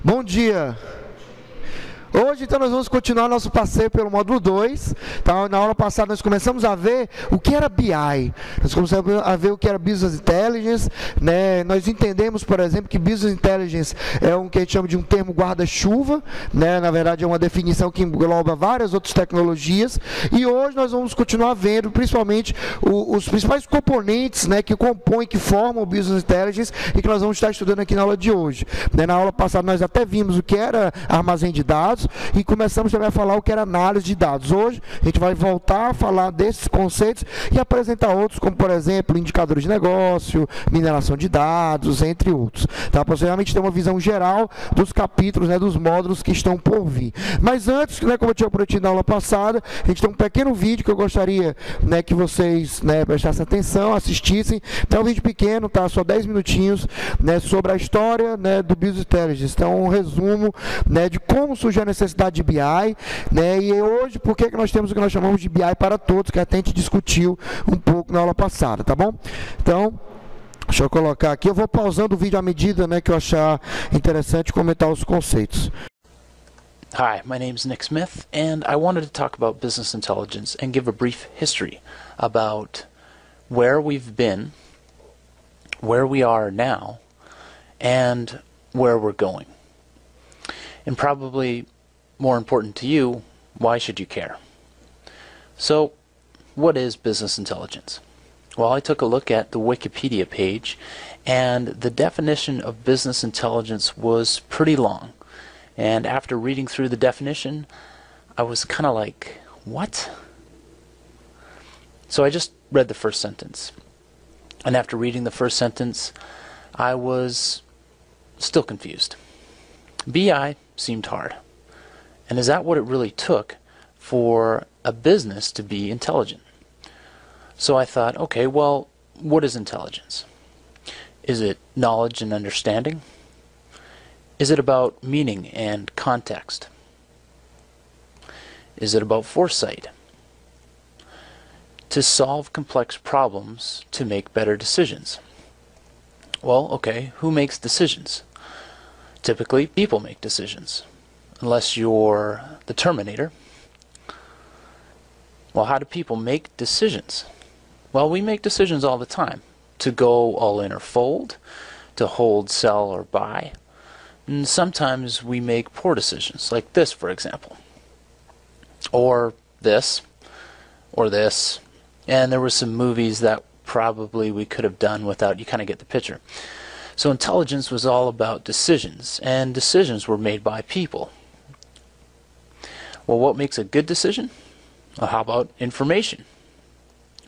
Bom dia! Hoje, então, nós vamos continuar nosso passeio pelo módulo 2. Tá? Na aula passada, nós começamos a ver o que era BI. Nós começamos a ver o que era Business Intelligence. Né? Nós entendemos, por exemplo, que Business Intelligence é um que a gente chama de um termo guarda-chuva. Né? Na verdade, é uma definição que engloba várias outras tecnologias. E hoje nós vamos continuar vendo, principalmente, os principais componentes, né, que compõem, que formam o Business Intelligence e que nós vamos estar estudando aqui na aula de hoje. Né? Na aula passada, nós até vimos o que era armazém de dados, e começamos também a falar o que era análise de dados. Hoje a gente vai voltar a falar desses conceitos e apresentar outros, como por exemplo, indicadores de negócio, mineração de dados, entre outros. Tá? Para você realmente ter uma visão geral dos capítulos, né, dos módulos que estão por vir. Mas antes, né, como eu tinha prometido na aula passada, a gente tem um pequeno vídeo que eu gostaria, né, que vocês, né, prestassem atenção, assistissem. Então é um vídeo pequeno, tá? Só 10 minutinhos, né, sobre a história, né, do Business Intelligence. Então um resumo, né, de como surgiu a necessidade de BI, né? E hoje, por que nós temos o que nós chamamos de BI para todos, que até a gente discutiu um pouco na aula passada, tá bom? Então, deixa eu colocar aqui, eu vou pausando o vídeo à medida, né, que eu achar interessante comentar os conceitos. Hi, my name is Nick Smith, and I wanted to talk about business intelligence and give a brief history about where we've been, where we are now, and where we're going. And probably more important to you, why should you care? So, what is business intelligence? Well, I took a look at the Wikipedia page, and the definition of business intelligence was pretty long. And after reading through the definition, I was kind of like, what? So I just read the first sentence. And after reading the first sentence, I was still confused. BI seemed hard. And is that what it really took for a business to be intelligent? So I thought, okay, well, what is intelligence? Is it knowledge and understanding? Is it about meaning and context? Is it about foresight? To solve complex problems to make better decisions? Well, okay, who makes decisions? Typically, people make decisions. Unless you're the Terminator. Well, how do people make decisions? Well, we make decisions all the time. To go all in or fold, to hold, sell, or buy. And sometimes we make poor decisions, like this, for example. Or this. Or this. And there were some movies that probably we could have done without, you kind of get the picture. So intelligence was all about decisions, and decisions were made by people. Well, what makes a good decision? Well, how about information?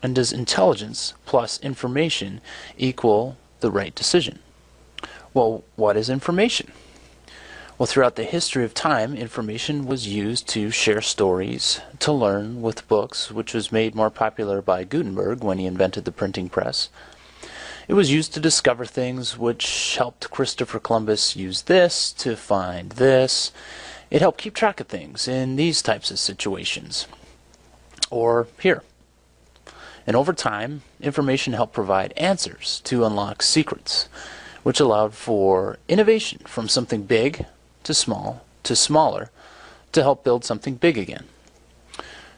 And does intelligence plus information equal the right decision? Well, what is information? Well, throughout the history of time, information was used to share stories, to learn with books, which was made more popular by Gutenberg when he invented the printing press. It was used to discover things, which helped Christopher Columbus use this to find this. It helped keep track of things in these types of situations. Or here. And over time, information helped provide answers to unlock secrets, which allowed for innovation from something big to small to smaller to help build something big again.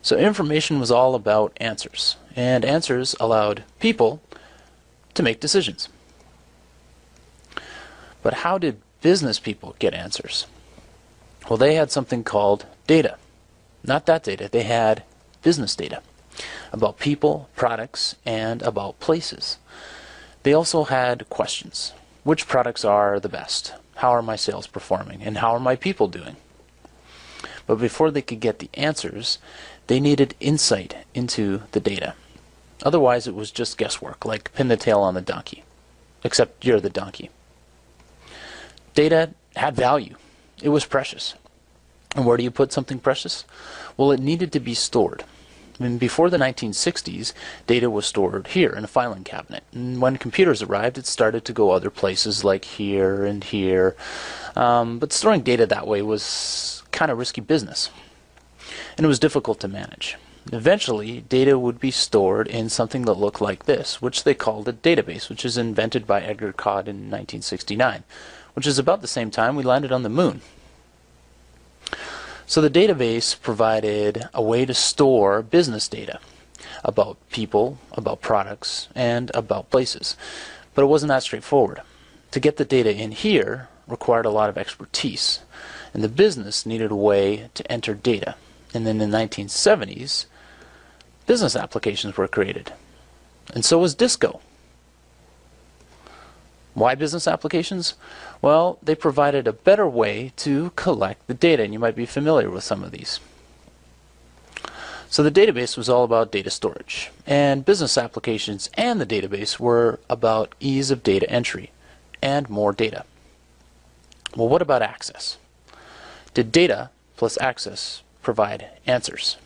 So information was all about answers, and answers allowed people to make decisions. But how did business people get answers? Well, they had something called data. Not that data, they had business data about people, products, and about places. They also had questions. Which products are the best? How are my sales performing? And how are my people doing? But before they could get the answers, they needed insight into the data. Otherwise, it was just guesswork, like pin the tail on the donkey. Except you're the donkey. Data had value. It was precious. And where do you put something precious? Well, it needed to be stored. I mean, before the 1960s, data was stored here in a filing cabinet. And when computers arrived, it started to go other places like here and here. But storing data that way was kind of risky business. And it was difficult to manage. Eventually, data would be stored in something that looked like this, which they called a database, which was invented by Edgar Codd in 1969, which is about the same time we landed on the moon. So the database provided a way to store business data about people, about products, and about places. But it wasn't that straightforward. To get the data in here required a lot of expertise, and the business needed a way to enter data. And then in the 1970s, business applications were created. And so was Disco. Why business applications? Well, they provided a better way to collect the data, and you might be familiar with some of these. So the database was all about data storage, and business applications and the database were about ease of data entry and more data. Well, what about access? Did data plus access provide answers?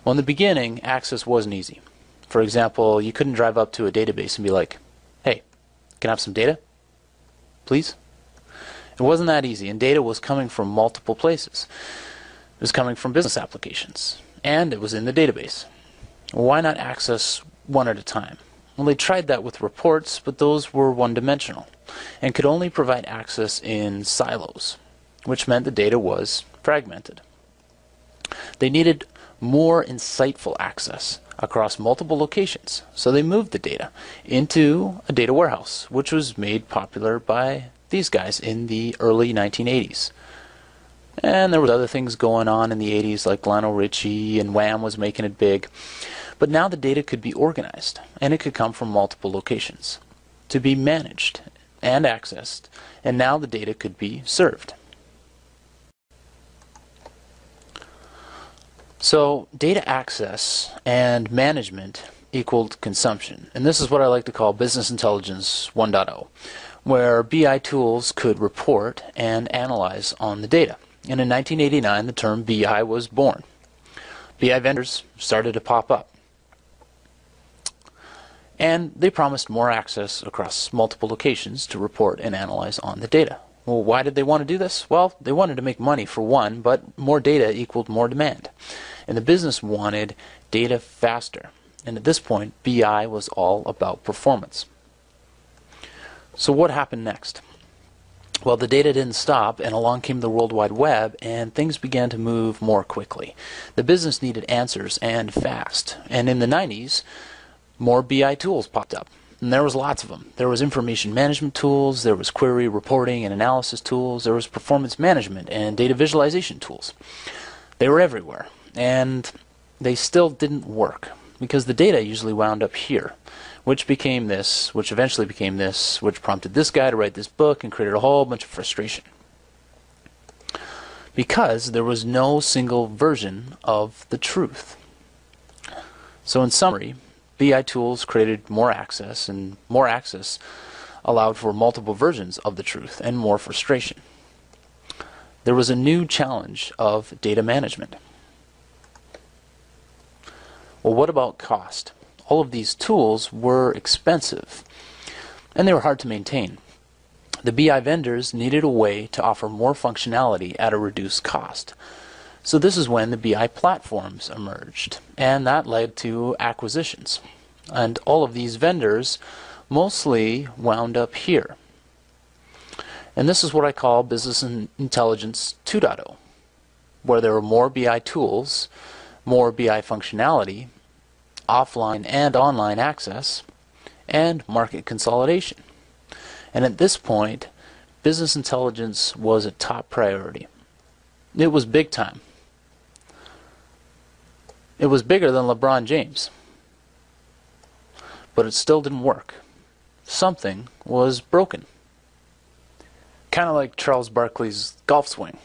Well, in the beginning, access wasn't easy. For example, you couldn't drive up to a database and be like, "Hey, can I have some data, please?" It wasn't that easy, and data was coming from multiple places. It was coming from business applications, and it was in the database. Well, why not access one at a time? Well, they tried that with reports, but those were one-dimensional and could only provide access in silos, which meant the data was fragmented. They needed more insightful access across multiple locations, so they moved the data into a data warehouse, which was made popular by these guys in the early 1980s. And there were other things going on in the 80s, like Lionel Richie and Wham was making it big. But now the data could be organized, and it could come from multiple locations to be managed and accessed, and now the data could be served. So data access and management equaled consumption, and this is what I like to call business intelligence 1.0, where BI tools could report and analyze on the data. And in 1989, the term BI was born. BI vendors started to pop up, and they promised more access across multiple locations to report and analyze on the data. Well, why did they want to do this? Well, they wanted to make money for one, but more data equaled more demand. And the business wanted data faster. And at this point, BI was all about performance. So what happened next? Well, the data didn't stop, and along came the World Wide Web, and things began to move more quickly. The business needed answers, and fast. And in the 90s, more BI tools popped up. And there was lots of them. There was information management tools, there was query reporting and analysis tools, there was performance management and data visualization tools. They were everywhere, and they still didn't work because the data usually wound up here, which became this, which eventually became this, which prompted this guy to write this book and created a whole bunch of frustration. Because there was no single version of the truth. So in summary, BI tools created more access, and more access allowed for multiple versions of the truth and more frustration. There was a new challenge of data management. Well, what about cost? All of these tools were expensive, and they were hard to maintain. The BI vendors needed a way to offer more functionality at a reduced cost. So this is when the BI platforms emerged, and that led to acquisitions. And all of these vendors mostly wound up here. And this is what I call Business Intelligence 2.0, where there were more BI tools, more BI functionality, offline and online access, and market consolidation. And at this point, business intelligence was a top priority. It was big time. It was bigger than LeBron James. But it still didn't work. Something was broken. Kind of like Charles Barkley's golf swing.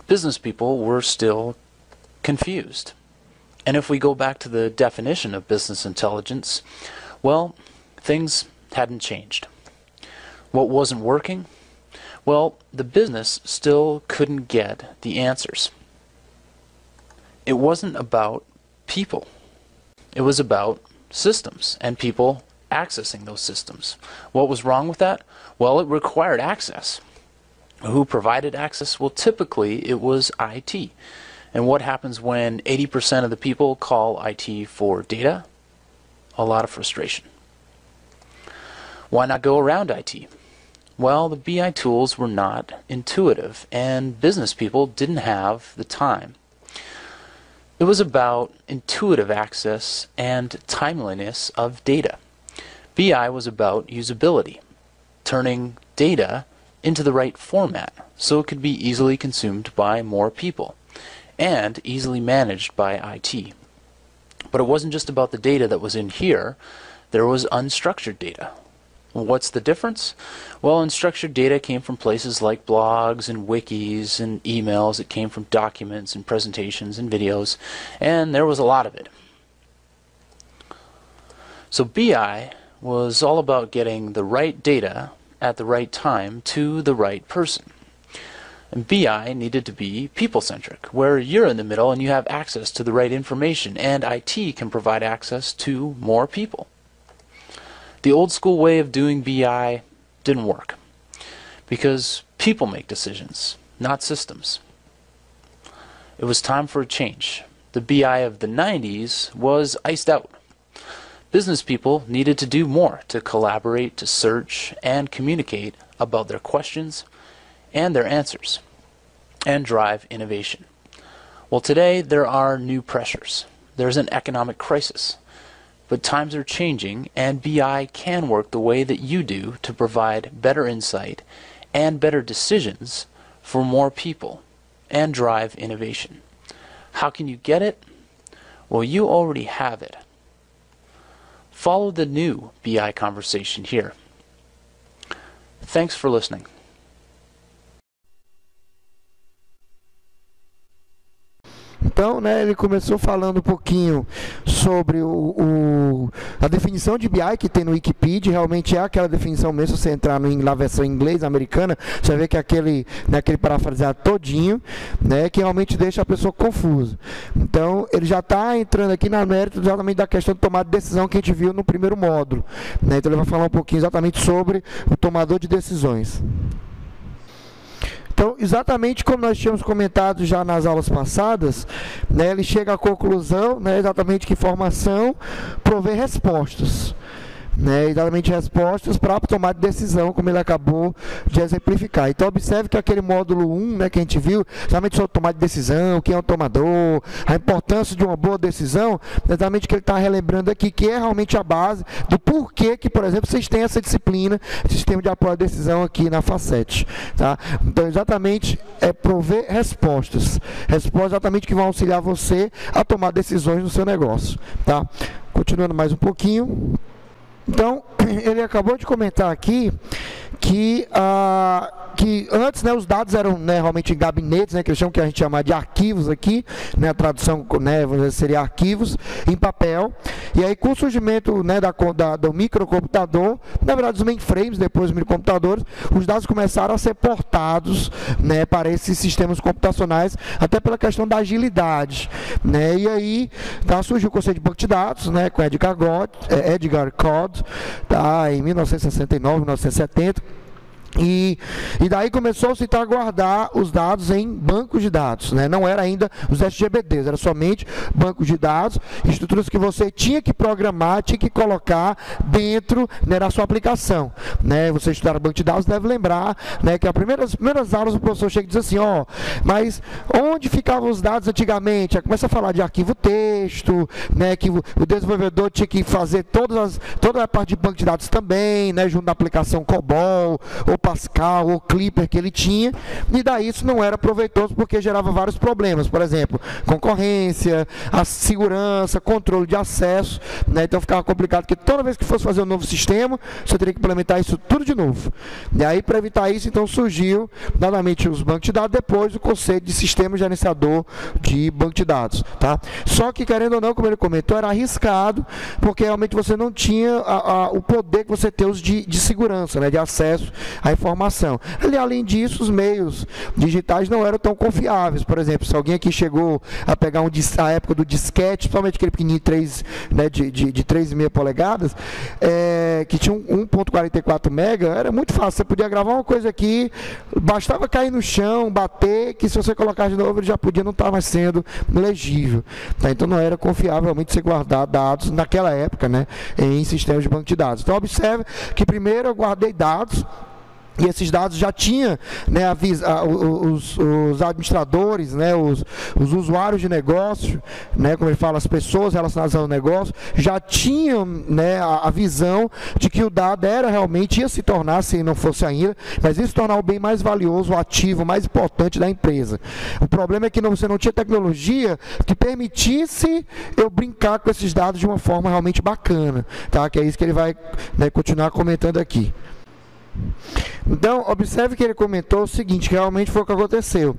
Business people were still confused. And if we go back to the definition of business intelligence, well, things hadn't changed. What wasn't working? Well, the business still couldn't get the answers. It wasn't about people. It was about systems and people accessing those systems. What was wrong with that? Well, it required access. Who provided access? Well, typically it was IT. And what happens when 80% of the people call IT for data? A lot of frustration. Why not go around IT? Well, the BI tools were not intuitive, and business people didn't have the time. It was about intuitive access and timeliness of data. BI was about usability, turning data into the right format so it could be easily consumed by more people and easily managed by IT. But it wasn't just about the data that was in here. There was unstructured data. What's the difference? Well, unstructured data came from places like blogs and wikis and emails. It came from documents and presentations and videos, and there was a lot of it. So BI was all about getting the right data at the right time to the right person. And BI needed to be people-centric, where you're in the middle and you have access to the right information, and IT can provide access to more people. The old school way of doing BI didn't work because people make decisions, not systems. It was time for a change. The BI of the 90s was iced out. Business people needed to do more to collaborate, to search, and communicate about their questions and their answers, and drive innovation. Well, today there are new pressures. There's an economic crisis. But times are changing, and BI can work the way that you do to provide better insight and better decisions for more people and drive innovation. How can you get it? Well, you already have it. Follow the new BI conversation here. Thanks for listening. Então, né, ele começou falando um pouquinho sobre a definição de BI que tem no Wikipedia. Realmente é aquela definição mesmo. Se você entrar na versão em inglês americana, você vai ver que é aquele parafraseado todinho, né, que realmente deixa a pessoa confusa. Então, ele já está entrando aqui na mérito exatamente da questão de tomada de decisão que a gente viu no primeiro módulo, né? Então, ele vai falar um pouquinho exatamente sobre o tomador de decisões. Então, exatamente como nós tínhamos comentado já nas aulas passadas, né, ele chega à conclusão, né, exatamente que informação provê respostas. Né, exatamente respostas para tomar decisão, como ele acabou de exemplificar. Então, observe que aquele módulo 1, né, que a gente viu, exatamente sobre tomar de decisão, quem é o tomador, a importância de uma boa decisão, exatamente o que ele está relembrando aqui, que é realmente a base do porquê que, por exemplo, vocês têm essa disciplina, esse sistema de apoio à decisão aqui na Facet. Tá? Então, exatamente, é prover respostas. Respostas exatamente que vão auxiliar você a tomar decisões no seu negócio. Tá? Continuando mais um pouquinho. Então, ele acabou de comentar aqui que antes, né, os dados eram, né, realmente em gabinetes, né, que eles chamam, que a gente chama de arquivos aqui, né, a tradução, né, seria arquivos em papel. E aí, com o surgimento, né, do microcomputador, na verdade, os mainframes, depois dos microcomputadores, os dados começaram a ser portados, né, para esses sistemas computacionais, até pela questão da agilidade, né. E aí, tá, surgiu o conceito de banco de dados, né, com Edgar Codd, tá, em 1969, 1970. E daí começou-se a guardar os dados em bancos de dados, né? Não era ainda os SGBDs, era somente bancos de dados, estruturas que você tinha que programar, tinha que colocar dentro, né, da sua aplicação, né? Você estudar banco de dados deve lembrar, né, que as primeiras aulas o professor chega e diz assim, ó, mas onde ficavam os dados antigamente? Aí começa a falar de arquivo texto, né, que o desenvolvedor tinha que fazer toda a parte de banco de dados também, né, junto da aplicação COBOL, ou Pascal, ou Clipper que ele tinha, e daí isso não era proveitoso porque gerava vários problemas, por exemplo, concorrência, a segurança, controle de acesso, né? Então ficava complicado, porque toda vez que fosse fazer um novo sistema, você teria que implementar isso tudo de novo. E aí, para evitar isso, então surgiu, novamente, os bancos de dados, depois o conceito de sistema gerenciador de banco de dados. Tá? Só que, querendo ou não, como ele comentou, era arriscado, porque realmente você não tinha o poder que você tem de segurança, né? De acesso a informação. Além disso, os meios digitais não eram tão confiáveis. Por exemplo, se alguém aqui chegou a pegar a época do disquete, principalmente aquele pequenininho 3, né, de 3,5 polegadas, que tinha 1.44 mega, era muito fácil. Você podia gravar uma coisa aqui, bastava cair no chão, bater, que se você colocar de novo, ele já podia não estar mais sendo legível. Tá? Então não era confiável realmente você guardar dados naquela época, né, em sistemas de banco de dados. Então observe que primeiro eu guardei dados, e esses dados já tinham, né, os administradores, né, os usuários de negócio, né, como ele fala, as pessoas relacionadas ao negócio, já tinham, né, a visão de que o dado realmente ia se tornar, se não fosse ainda, mas ia se tornar o bem mais valioso, o ativo mais importante da empresa. O problema é que você não tinha tecnologia que permitisse eu brincar com esses dados de uma forma realmente bacana, tá? Que é isso que ele vai, né, continuar comentando aqui. Então, observe que ele comentou o seguinte, que realmente foi o que aconteceu.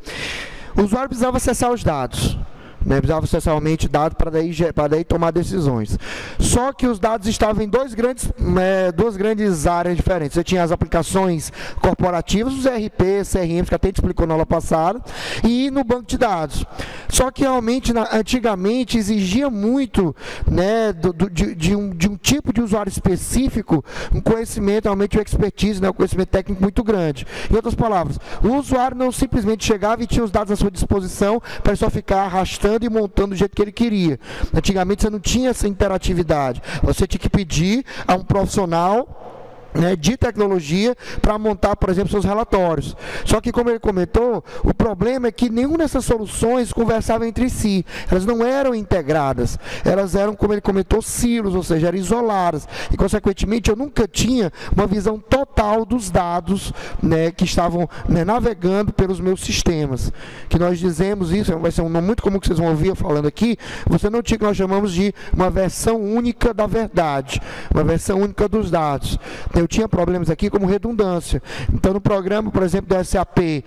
O usuário precisava acessar os dados, né, precisava acessar realmente dados para daí tomar decisões. Só que os dados estavam em duas grandes áreas diferentes. Você tinha as aplicações corporativas, os ERP, CRMs, que até a gente explicou na aula passada, e no banco de dados. Só que realmente, antigamente, exigia muito, né, de um tipo de usuário específico, um conhecimento, realmente uma expertise, né, um conhecimento técnico muito grande. Em outras palavras, o usuário não simplesmente chegava e tinha os dados à sua disposição para só ficar arrastando e montando do jeito que ele queria. Antigamente você não tinha essa interatividade. Você tinha que pedir a um profissional, né, de tecnologia para montar, por exemplo, seus relatórios. Só que, como ele comentou, o problema é que nenhuma dessas soluções conversava entre si. Elas não eram integradas. Elas eram, como ele comentou, silos, ou seja, eram isoladas. E, consequentemente, eu nunca tinha uma visão total dos dados, né, que estavam, né, navegando pelos meus sistemas. Que nós dizemos isso, vai ser um nome muito comum que vocês vão ouvir eu falando aqui, você não tinha o que nós chamamos de uma versão única da verdade, uma versão única dos dados. Eu tinha problemas aqui como redundância. Então, no programa, por exemplo, do SAP,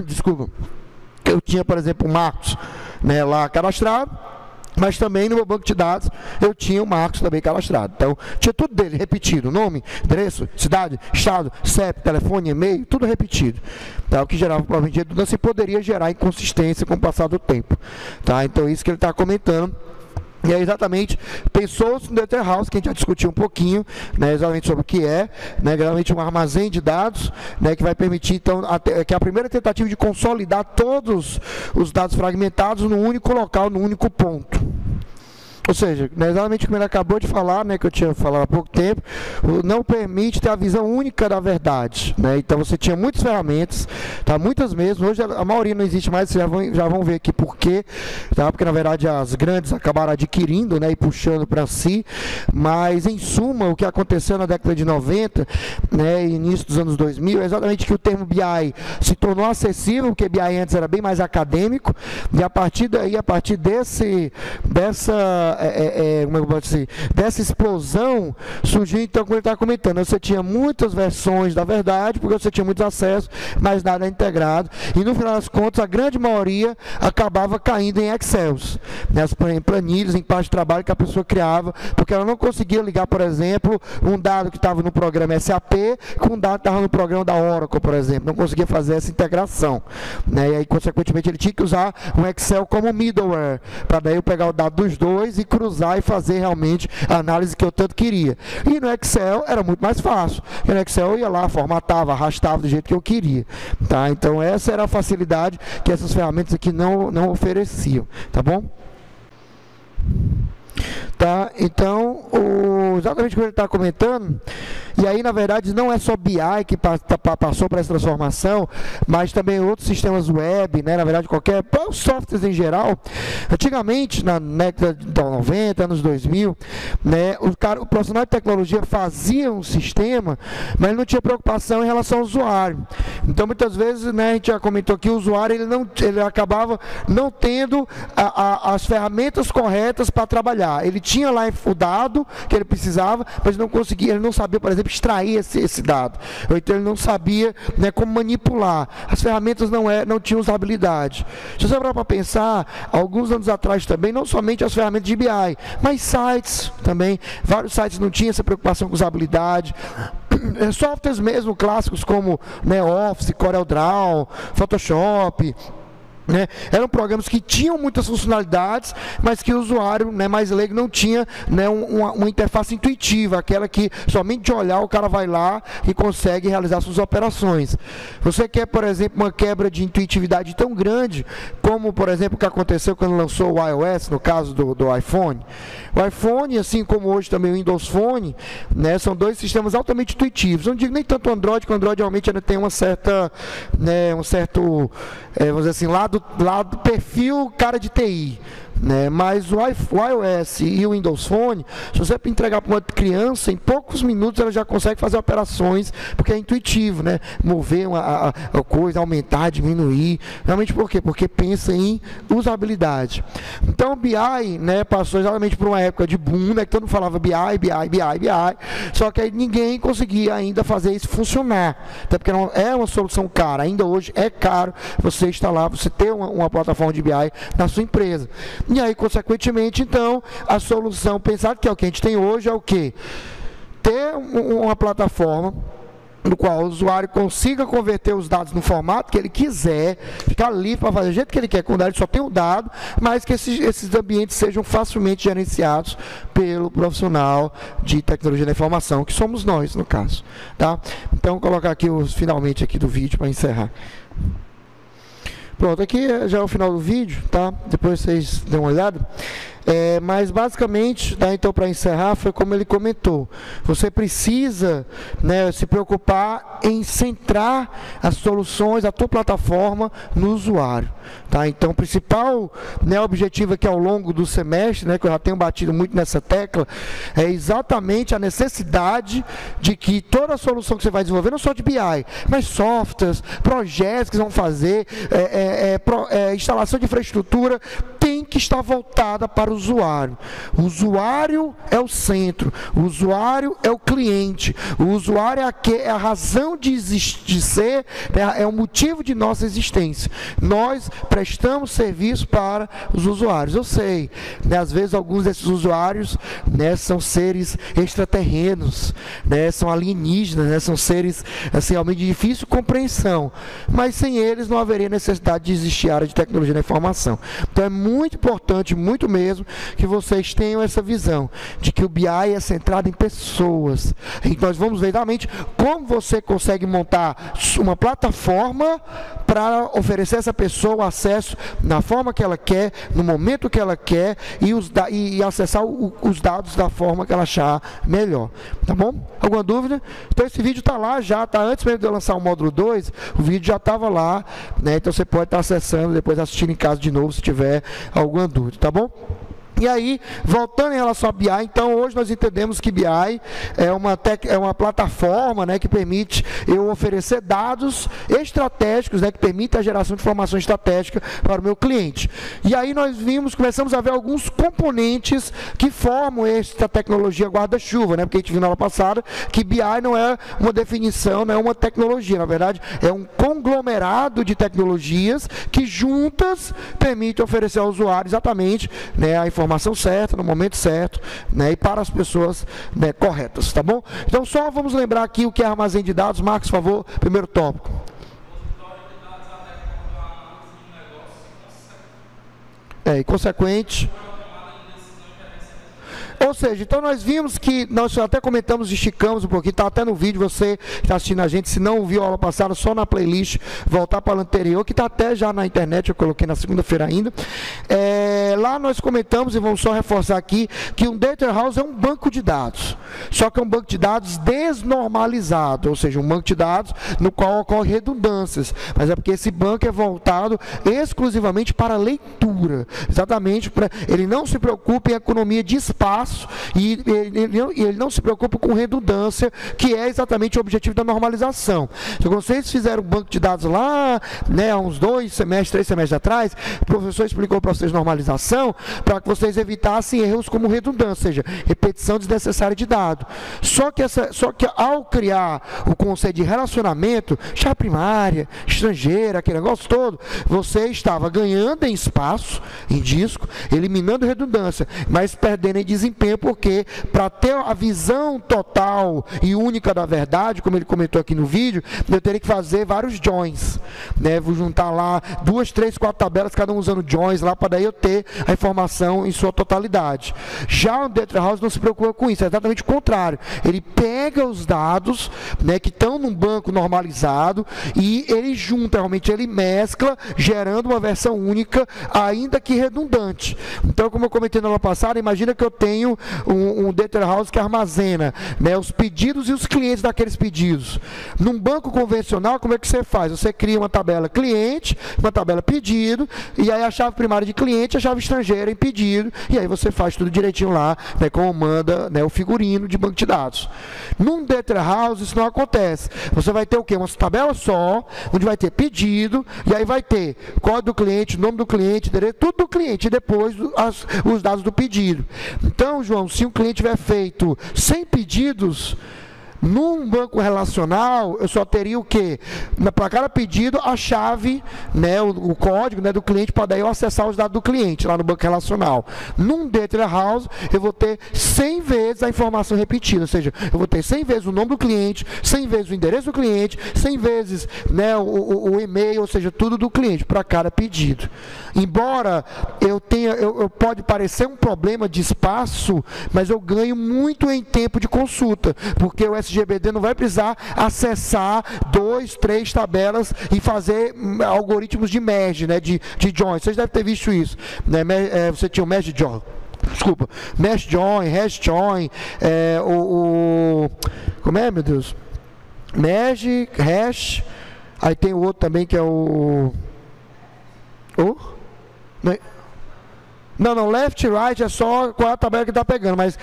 desculpa, eu tinha, por exemplo, o Marcos, né, lá cadastrado, mas também no meu banco de dados eu tinha o Marcos também cadastrado. Então, tinha tudo dele repetido, nome, endereço, cidade, estado, CEP, telefone, e-mail, tudo repetido. Tá? O que gerava provavelmente redundância e poderia gerar inconsistência com o passar do tempo. Tá? Então, isso que ele está comentando. E é exatamente, pensou-se no Data House, que a gente já discutiu um pouquinho, né, exatamente sobre o que é, né, realmente um armazém de dados, né, que vai permitir, então, que a primeira tentativa de consolidar todos os dados fragmentados num único local, num único ponto. Ou seja, exatamente como ele acabou de falar, né, que eu tinha falado há pouco tempo, não permite ter a visão única da verdade. Né? Então você tinha muitas ferramentas, tá, muitas mesmo, hoje a maioria não existe mais, vocês já vão ver aqui por quê, tá? Porque na verdade as grandes acabaram adquirindo, né, e puxando para si, mas em suma o que aconteceu na década de 90, né, e início dos anos 2000, é exatamente que o termo BI se tornou acessível, porque BI antes era bem mais acadêmico, e a partir daí, a partir dessa explosão, surgiu então, como ele está comentando, você tinha muitas versões da verdade, porque você tinha muitos acessos, mas nada integrado, e no final das contas, a grande maioria acabava caindo em Excels, né, em planilhas, em parte de trabalho que a pessoa criava, porque ela não conseguia ligar, por exemplo, um dado que estava no programa SAP com um dado que estava no programa da Oracle, por exemplo, não conseguia fazer essa integração, né, e aí, consequentemente, ele tinha que usar um Excel como middleware, para daí eu pegar o dado dos dois e cruzar e fazer realmente a análise que eu tanto queria. E no Excel era muito mais fácil. E no Excel eu ia lá, formatava, arrastava do jeito que eu queria. Tá? Então essa era a facilidade que essas ferramentas aqui não ofereciam. Tá bom? Tá? Então, exatamente o que ele está comentando, e aí na verdade não é só BI que passou por essa transformação, mas também outros sistemas web, né? Na verdade os softwares em geral. Antigamente, na década de 90, anos 2000, né, o profissional de tecnologia fazia um sistema, mas ele não tinha preocupação em relação ao usuário. Então muitas vezes, né, a gente já comentou que o usuário ele acabava não tendo as ferramentas corretas para trabalhar. Ele tinha lá o dado que ele precisava, mas não conseguia, ele não sabia, por exemplo, extrair esse dado. Ou então ele não sabia, né, como manipular. As ferramentas não tinham usabilidade. Se você parar para pensar, alguns anos atrás também, não somente as ferramentas de BI, mas sites também. Vários sites não tinham essa preocupação com usabilidade. softwares mesmo clássicos como, né, Office, CorelDRAW, Photoshop, né? Eram programas que tinham muitas funcionalidades, mas que o usuário, né, mais leigo não tinha, né, uma interface intuitiva, aquela que somente de olhar o cara vai lá e consegue realizar suas operações. Você quer, por exemplo, uma quebra de intuitividade tão grande, como, por exemplo, o que aconteceu quando lançou o iOS, no caso do iPhone. O iPhone, assim como hoje também o Windows Phone, né, são dois sistemas altamente intuitivos. Eu não digo nem tanto o Android, porque o Android realmente ainda tem uma certa, né, um certo, vamos dizer assim, lado perfil cara de TI, né? Mas o iOS e o Windows Phone, se você entregar para uma criança, em poucos minutos ela já consegue fazer operações, porque é intuitivo, né? Mover a coisa, aumentar, diminuir. Realmente por quê? Porque pensa em usabilidade. Então o BI, né, passou exatamente por uma época de boom, né, que todo mundo falava BI, só que aí ninguém conseguia ainda fazer isso funcionar, até porque não é uma solução cara. Ainda hoje é caro você instalar, você ter uma plataforma de BI na sua empresa. E aí, consequentemente, então, a solução pensada, que é o que a gente tem hoje, é o quê? Ter uma plataforma no qual o usuário consiga converter os dados no formato que ele quiser, ficar livre para fazer do jeito que ele quer, quando ele só tem o dado, mas que esses ambientes sejam facilmente gerenciados pelo profissional de tecnologia da informação, que somos nós, no caso. Tá? Então, vou colocar aqui os finalmente aqui do vídeo para encerrar. Pronto, aqui já é o final do vídeo, tá? Depois vocês dêem uma olhada. Mas basicamente, tá, então, para encerrar, foi como ele comentou. Você precisa, né, se preocupar em centrar as soluções, a tua plataforma no usuário. Tá? Então, o principal, né, objetivo aqui ao longo do semestre, né, que eu já tenho batido muito nessa tecla, é exatamente a necessidade de que toda a solução que você vai desenvolver, não só de BI, mas softwares, projetos que vão fazer, instalação de infraestrutura, tem que estar voltada para o usuário. O usuário é o centro, o usuário é o cliente, o usuário é a razão de ser, é o motivo de nossa existência. Nós prestamos serviço para os usuários. Eu sei, né, às vezes alguns desses usuários, né, são seres extraterrenos, né, são alienígenas, né, são seres assim, realmente de difícil compreensão, mas sem eles não haveria necessidade de existir a área de tecnologia da informação. Então é muito importante, muito mesmo, que vocês tenham essa visão de que o BI é centrado em pessoas. E nós vamos ver exatamente como você consegue montar uma plataforma para oferecer a essa pessoa acesso na forma que ela quer, no momento que ela quer e acessar os dados da forma que ela achar melhor. Tá bom? Alguma dúvida? Então esse vídeo está lá já, tá? Antes mesmo de eu lançar o módulo 2, o vídeo já estava lá, né? Então você pode estar acessando, depois assistindo em casa de novo se tiver alguma dúvida, tá bom? E aí, voltando em relação a BI, então hoje nós entendemos que BI é uma plataforma, né, que permite eu oferecer dados estratégicos, né, que permite a geração de informação estratégica para o meu cliente. E aí nós começamos a ver alguns componentes que formam esta tecnologia guarda-chuva, né, porque a gente viu na aula passada que BI não é uma definição, não é uma tecnologia, na verdade é um conglomerado de tecnologias que juntas permitem oferecer ao usuário exatamente, né, a informação certa, no momento certo, né, e para as pessoas, né, corretas, tá bom? Então só vamos lembrar aqui o que é armazém de dados. Marcos, por favor, primeiro tópico. E consequente. Ou seja, então nós vimos que, nós até comentamos, esticamos um pouquinho, está até no vídeo, você que está assistindo a gente, se não viu a aula passada, só na playlist, voltar para a anterior, que está até já na internet, eu coloquei na segunda-feira ainda. Lá nós comentamos, e vamos só reforçar aqui, que um data warehouse é um banco de dados, só que é um banco de dados desnormalizado, ou seja, um banco de dados no qual ocorre redundâncias, mas é porque esse banco é voltado exclusivamente para leitura, exatamente, ele não se preocupa em economia de espaço, e ele não se preocupa com redundância, que é exatamente o objetivo da normalização. Então, quando vocês fizeram um banco de dados lá, né, há uns 2 semestres, 3 semestres atrás, o professor explicou para vocês normalização, para que vocês evitassem erros como redundância, ou seja, repetição desnecessária de dados. dado. Só que ao criar o conceito de relacionamento, chave primária, estrangeira, aquele negócio todo, você estava ganhando em espaço, em disco, eliminando redundância, mas perdendo em desempenho, porque para ter a visão total e única da verdade, como ele comentou aqui no vídeo, eu teria que fazer vários joins, né? Vou juntar lá 2, 3, 4 tabelas, cada um usando joins lá, para daí eu ter a informação em sua totalidade. Já o Data House não se preocupa com isso, é exatamente o contrário. Ele pega os dados, né, que estão num banco normalizado e ele junta, realmente ele mescla, gerando uma versão única, ainda que redundante. Então, como eu comentei na aula passada, imagina que eu tenho um Data House que armazena, né, os pedidos e os clientes daqueles pedidos. Num banco convencional, como é que você faz? Você cria uma tabela cliente, uma tabela pedido, e aí a chave primária de cliente, a chave estrangeira em pedido, e aí você faz tudo direitinho lá, né, como manda, né, o figurino de banco de dados. Num Data House isso não acontece. Você vai ter o quê? Uma tabela só, onde vai ter pedido, e aí vai ter código do cliente, nome do cliente, tudo do cliente, e depois os dados do pedido. Então, João, se um cliente tiver feito 100 pedidos, num banco relacional, eu só teria o quê? Para cada pedido, a chave, né, o código, né, do cliente, para daí eu acessar os dados do cliente lá no banco relacional. Num Data House, eu vou ter 100 vezes a informação repetida, ou seja, eu vou ter 100 vezes o nome do cliente, 100 vezes o endereço do cliente, 100 vezes, né, o e-mail, ou seja, tudo do cliente, para cada pedido. Embora eu pode parecer um problema de espaço, mas eu ganho muito em tempo de consulta, porque o SGBD não vai precisar acessar 2, 3 tabelas e fazer algoritmos de merge, né, de join. Vocês devem ter visto isso, né? Você tinha o merge join, desculpa, merge join, hash join, como é, meu Deus? Merge, hash, aí tem o outro também que é Não, left e right é só qual é a tabela que está pegando, mas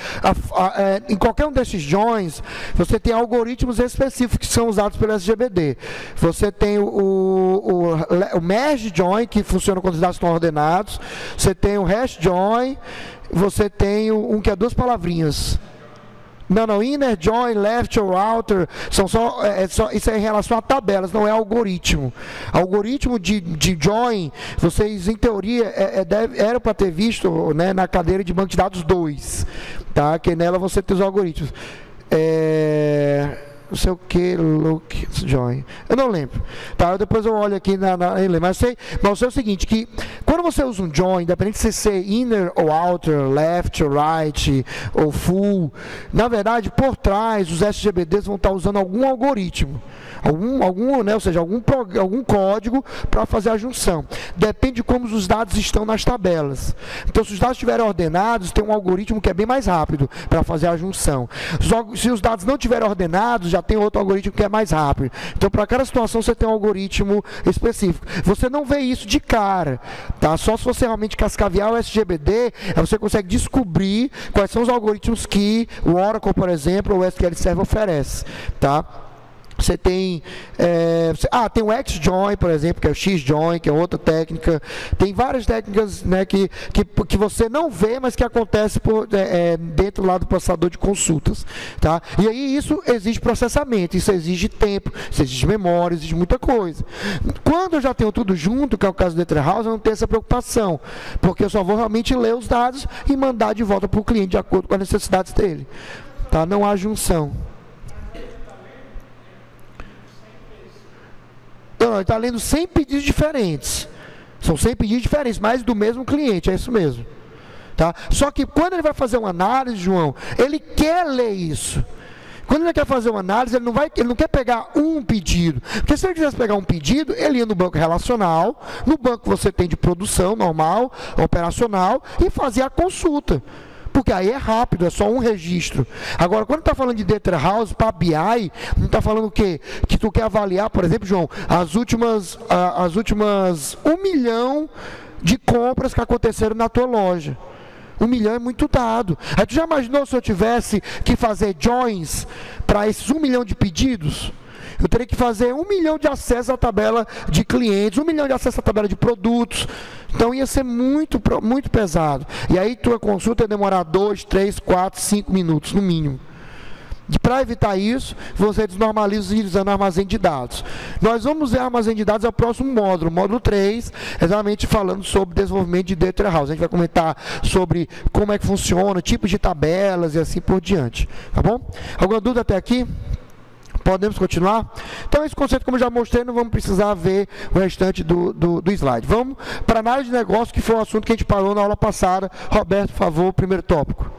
em qualquer um desses joins, você tem algoritmos específicos que são usados pelo SGBD. Você tem o merge join, que funciona quando os dados estão ordenados, você tem o hash join, você tem um que é 2 palavrinhas. Não, inner join, left or outer, são isso é em relação a tabelas, não é algoritmo. Algoritmo de join, vocês em teoria eram para ter visto, né, na cadeira de banco de dados 2, tá? Que nela você tem os algoritmos. Não sei o que, look, join. Eu não lembro. Tá, depois eu olho aqui mas eu sei o seguinte, que quando você usa um join, independente de ser inner ou outer, left ou right, ou full, na verdade, por trás, os SGBDs vão estar usando algum algoritmo. Né, ou seja, algum código para fazer a junção. Depende de como os dados estão nas tabelas. Então, se os dados estiverem ordenados, tem um algoritmo que é bem mais rápido para fazer a junção. Se os dados não estiverem ordenados, já tem outro algoritmo que é mais rápido. Então, para cada situação, você tem um algoritmo específico. Você não vê isso de cara, tá? Só se você realmente cascavear o SGBD, aí você consegue descobrir quais são os algoritmos que o Oracle, por exemplo, ou o SQL Server oferece, tá? Você tem, tem o XJoin, por exemplo, que é o XJoin, que é outra técnica. Tem várias técnicas, né, que você não vê, mas que acontece dentro lá do processador de consultas. Tá? E aí isso exige processamento, isso exige tempo, isso exige memória, exige muita coisa. Quando eu já tenho tudo junto, que é o caso do Data House, eu não tenho essa preocupação, porque eu só vou realmente ler os dados e mandar de volta para o cliente de acordo com as necessidades dele. Tá? Não há junção. Não, ele está lendo 100 pedidos diferentes. São 100 pedidos diferentes, mas do mesmo cliente, é isso mesmo. Tá? Só que quando ele vai fazer uma análise, João, ele quer ler isso. Quando ele quer fazer uma análise, ele não quer pegar um pedido. Porque se ele quisesse pegar um pedido, ele ia no banco relacional, no banco que você tem de produção normal, operacional, e fazia a consulta. Porque aí é rápido, é só um registro. Agora, quando está falando de Data House para BI, não está falando o quê? Que tu quer avaliar, por exemplo, João, as últimas 1 milhão de compras que aconteceram na tua loja. 1 milhão é muito dado. Aí tu já imaginou se eu tivesse que fazer joins para esses 1 milhão de pedidos? Eu teria que fazer 1 milhão de acessos à tabela de clientes, 1 milhão de acessos à tabela de produtos. Então ia ser muito, muito pesado. E aí tua consulta ia demorar 2, 3, 4, 5 minutos, no mínimo. Para evitar isso, você desnormaliza utilizando armazém de dados. Nós vamos ver armazém de dados é o próximo módulo, módulo 3, exatamente falando sobre desenvolvimento de Data Warehouse. A gente vai comentar sobre como é que funciona, tipos de tabelas e assim por diante. Tá bom? Alguma dúvida até aqui? Podemos continuar? Então, esse conceito, como eu já mostrei, não vamos precisar ver o restante do slide. Vamos para a análise de negócio, que foi o assunto que a gente parou na aula passada. Roberto, por favor, o primeiro tópico.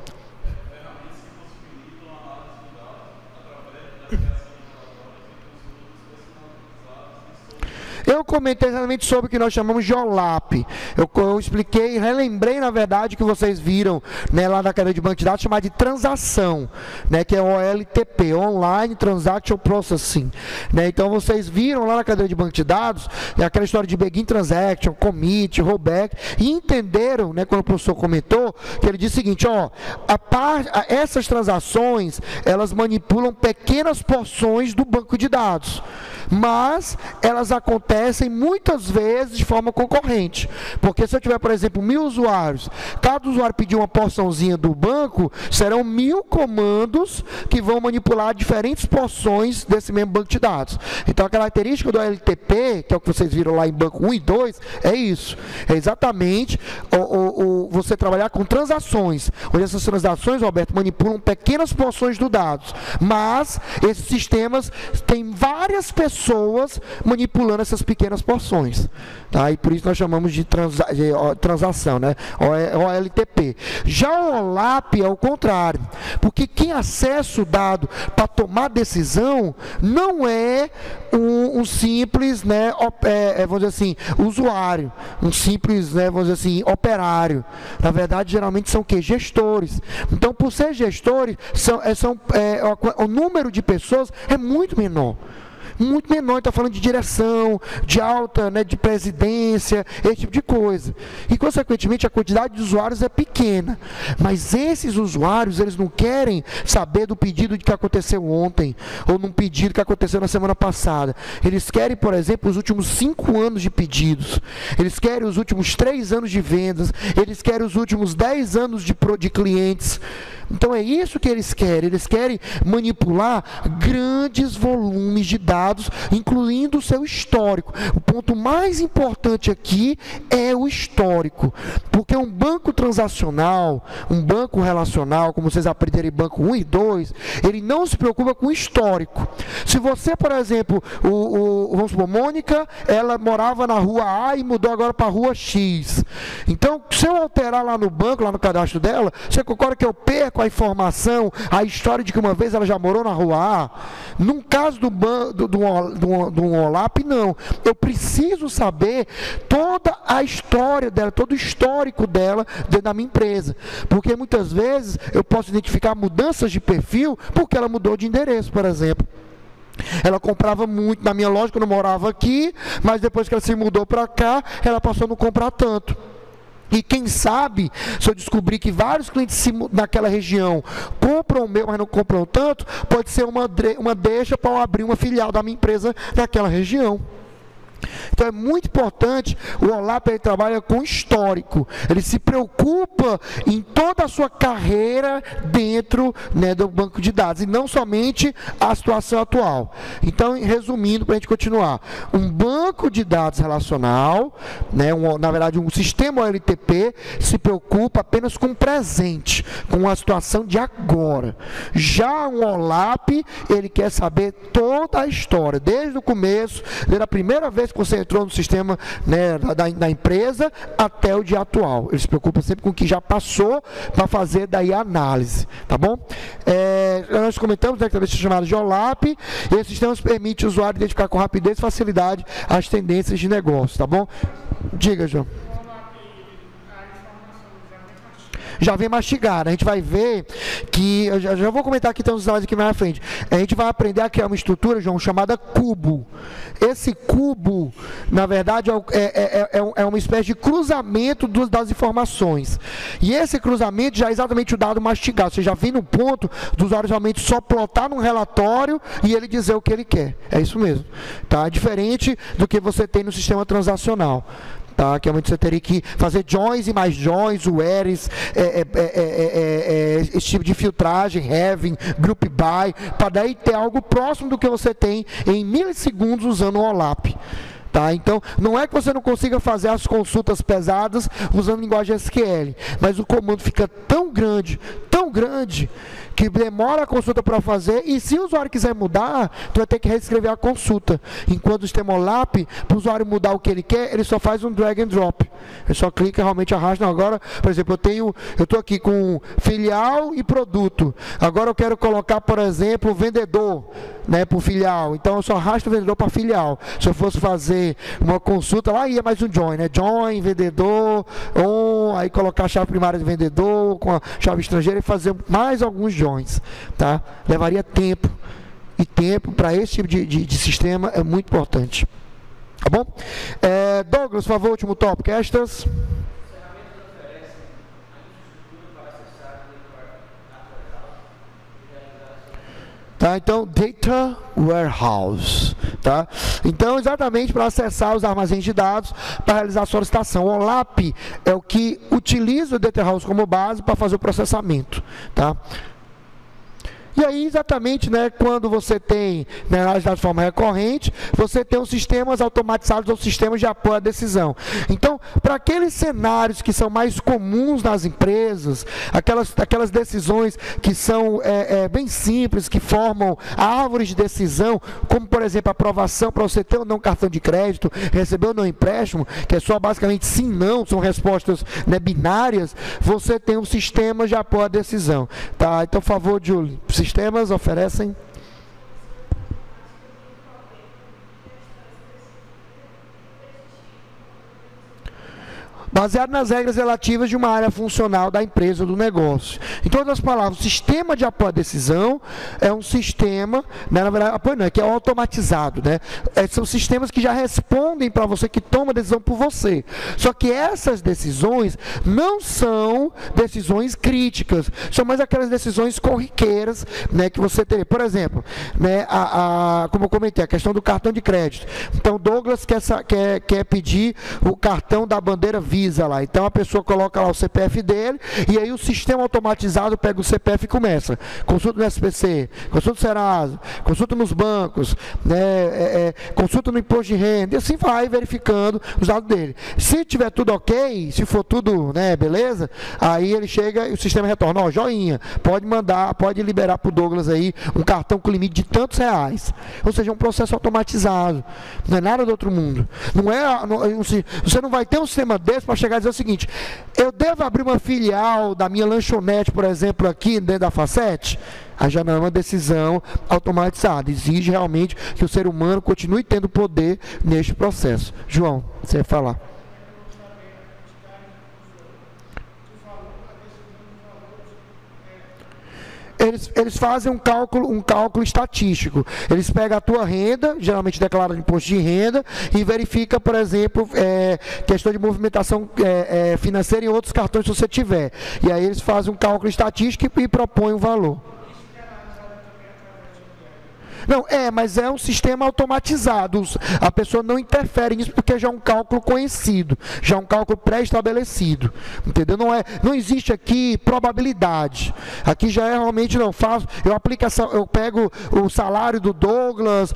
Eu comentei exatamente sobre o que nós chamamos de OLAP. Eu expliquei, relembrei, na verdade, que vocês viram, né, lá na cadeia de banco de dados, chamada de transação, né, que é OLTP, Online Transaction Processing. Né, então, vocês viram lá na cadeia de banco de dados, aquela história de Begin Transaction, Commit, Rollback, e entenderam, né, quando o professor comentou, que ele disse o seguinte, ó, essas transações, elas manipulam pequenas porções do banco de dados, mas elas acontecem muitas vezes de forma concorrente, porque se eu tiver, por exemplo, 1000 usuários, cada usuário pedir uma porçãozinha do banco, serão 1000 comandos que vão manipular diferentes porções desse mesmo banco de dados. Então a característica do LTP, que é o que vocês viram lá em banco 1 e 2, é isso, é exatamente você trabalhar com transações, onde essas transações, Roberto, manipulam pequenas porções do dados, mas esses sistemas têm várias pessoas manipulando essas pequenas porções, tá? E por isso nós chamamos de transação, né? OLTP. Já o OLAP é o contrário, porque quem acessa o dado para tomar decisão não é um simples, né, vamos dizer assim, usuário, um simples, né, vamos dizer assim, operário. Na verdade, geralmente são o quê? Gestores. Então, por ser gestores, o número de pessoas é muito menor. Muito menor, está falando de direção, de alta, né, de presidência, esse tipo de coisa. E, consequentemente, a quantidade de usuários é pequena. Mas esses usuários, eles não querem saber do pedido que aconteceu ontem, ou num pedido que aconteceu na semana passada. Eles querem, por exemplo, os últimos 5 anos de pedidos. Eles querem os últimos 3 anos de vendas. Eles querem os últimos 10 anos de clientes. Então, é isso que eles querem manipular grandes volumes de dados, incluindo o seu histórico. O ponto mais importante aqui é o histórico, porque um banco transacional, um banco relacional, como vocês aprenderam em banco 1 e 2, ele não se preocupa com o histórico. Se você, por exemplo, vamos supor, Mônica, ela morava na rua A e mudou agora para a rua X. Então, se eu alterar lá no banco, lá no cadastro dela, você concorda que eu perco a informação, a história de que uma vez ela já morou na rua A? Num caso do OLAP, não. Eu preciso saber toda a história dela, todo o histórico dela dentro da minha empresa. Porque muitas vezes eu posso identificar mudanças de perfil porque ela mudou de endereço, por exemplo. Ela comprava muito na minha loja quando eu morava aqui, mas depois que ela se mudou para cá, ela passou a não comprar tanto. E quem sabe, se eu descobrir que vários clientes naquela região compram o meu, mas não compram tanto, pode ser uma deixa para eu abrir uma filial da minha empresa naquela região. Então é muito importante, o OLAP ele trabalha com histórico, ele se preocupa em toda a sua carreira dentro, né, do banco de dados, e não somente a situação atual. Então, resumindo, para a gente continuar, um banco de dados relacional, né, na verdade um sistema OLTP, se preocupa apenas com o presente, com a situação de agora. Já um OLAP, ele quer saber toda a história, desde o começo, desde a primeira vez que você entrou no sistema, né, da empresa até o dia atual. Ele se preocupa sempre com o que já passou para fazer daí a análise, tá bom? Nós comentamos, né, que também é chamado de OLAP, e esse sistema permite o usuário identificar com rapidez e facilidade as tendências de negócio, tá bom? Diga, João. Já vem mastigado. A gente vai ver que, eu já vou comentar aqui, tem uns slides aqui mais na frente, a gente vai aprender a criar uma estrutura, João, chamada cubo. Esse cubo, na verdade, é uma espécie de cruzamento das informações. E esse cruzamento já é exatamente o dado mastigado. Você já vem no ponto do usuário realmente só plotar num relatório e ele dizer o que ele quer. É isso mesmo. Tá? Diferente do que você tem no sistema transacional. tá? Que realmente você teria que fazer joins e mais joins, wheres, esse tipo de filtragem, having, group by, para daí ter algo próximo do que você tem em milissegundos usando o OLAP. Tá? Então, não é que você não consiga fazer as consultas pesadas usando linguagem SQL, mas o comando fica tão grande, que demora a consulta para fazer, e se o usuário quiser mudar, tu vai ter que reescrever a consulta. Enquanto o sistema OLAP, para o usuário mudar o que ele quer, ele só faz um drag and drop. Ele só clica, realmente arrasta. Não, agora, por exemplo, eu estou aqui com filial e produto. Agora eu quero colocar, por exemplo, vendedor, né, para o filial. Então eu só arrasto o vendedor para filial. Se eu fosse fazer uma consulta, lá ia mais um join, né? Join, vendedor, aí colocar a chave primária do vendedor com a chave estrangeira e fazer mais alguns joins, tá? Levaria tempo, e tempo para esse tipo de sistema é muito importante, tá bom? Douglas, por favor, último tópico, estas. Tá, então, Data Warehouse. Tá? Então, exatamente para acessar os armazéns de dados para realizar a solicitação. O OLAP é o que utiliza o Data Warehouse como base para fazer o processamento. Tá? E aí, exatamente, né, quando você tem análise de dados de forma recorrente, você tem os sistemas automatizados ou sistemas de apoio à decisão. Então, para aqueles cenários que são mais comuns nas empresas, aquelas decisões que são bem simples, que formam árvores de decisão, como, por exemplo, a aprovação para você ter ou não cartão de crédito, receber ou não empréstimo, que é só basicamente sim, não, são respostas, né, binárias, você tem um sistema de apoio à decisão. Tá? Então, por favor, Júlio, sistemas oferecem. Baseado nas regras relativas de uma área funcional da empresa ou do negócio. Em todas as palavras, o sistema de apoio à decisão é um sistema, né, na verdade, apoio não, é que é automatizado, né? São sistemas que já respondem para você, que tomam a decisão por você. Só que essas decisões não são decisões críticas, são mais aquelas decisões corriqueiras, né, que você teria. Por exemplo, né, como eu comentei, a questão do cartão de crédito. Então, Douglas quer pedir o cartão da bandeira Visa lá. Então a pessoa coloca lá o CPF dele e aí o sistema automatizado pega o CPF e começa. Consulta no SPC, consulta no Serasa, consulta nos bancos, né, consulta no imposto de renda, e assim vai verificando os dados dele. Se tiver tudo ok, se for tudo, né, beleza, aí ele chega e o sistema retorna, ó, joinha, pode mandar, pode liberar para o Douglas aí um cartão com limite de tantos reais. Ou seja, um processo automatizado. Não é nada do outro mundo. Você não vai ter um sistema desse para chegar e dizer o seguinte: eu devo abrir uma filial da minha lanchonete, por exemplo, aqui dentro da Facete? Aí já não é uma decisão automatizada. Exige realmente que o ser humano continue tendo poder neste processo. João, você vai falar. Eles fazem um cálculo estatístico. Eles pegam a tua renda, geralmente declarada de imposto de renda, e verifica, por exemplo, questão de movimentação financeira em outros cartões se você tiver. E aí eles fazem um cálculo estatístico e propõem um valor. Não, mas é um sistema automatizado. A pessoa não interfere nisso porque já é um cálculo conhecido, já é um cálculo pré-estabelecido. Entendeu? Não existe aqui probabilidade. Aqui já é realmente, eu pego o salário do Douglas,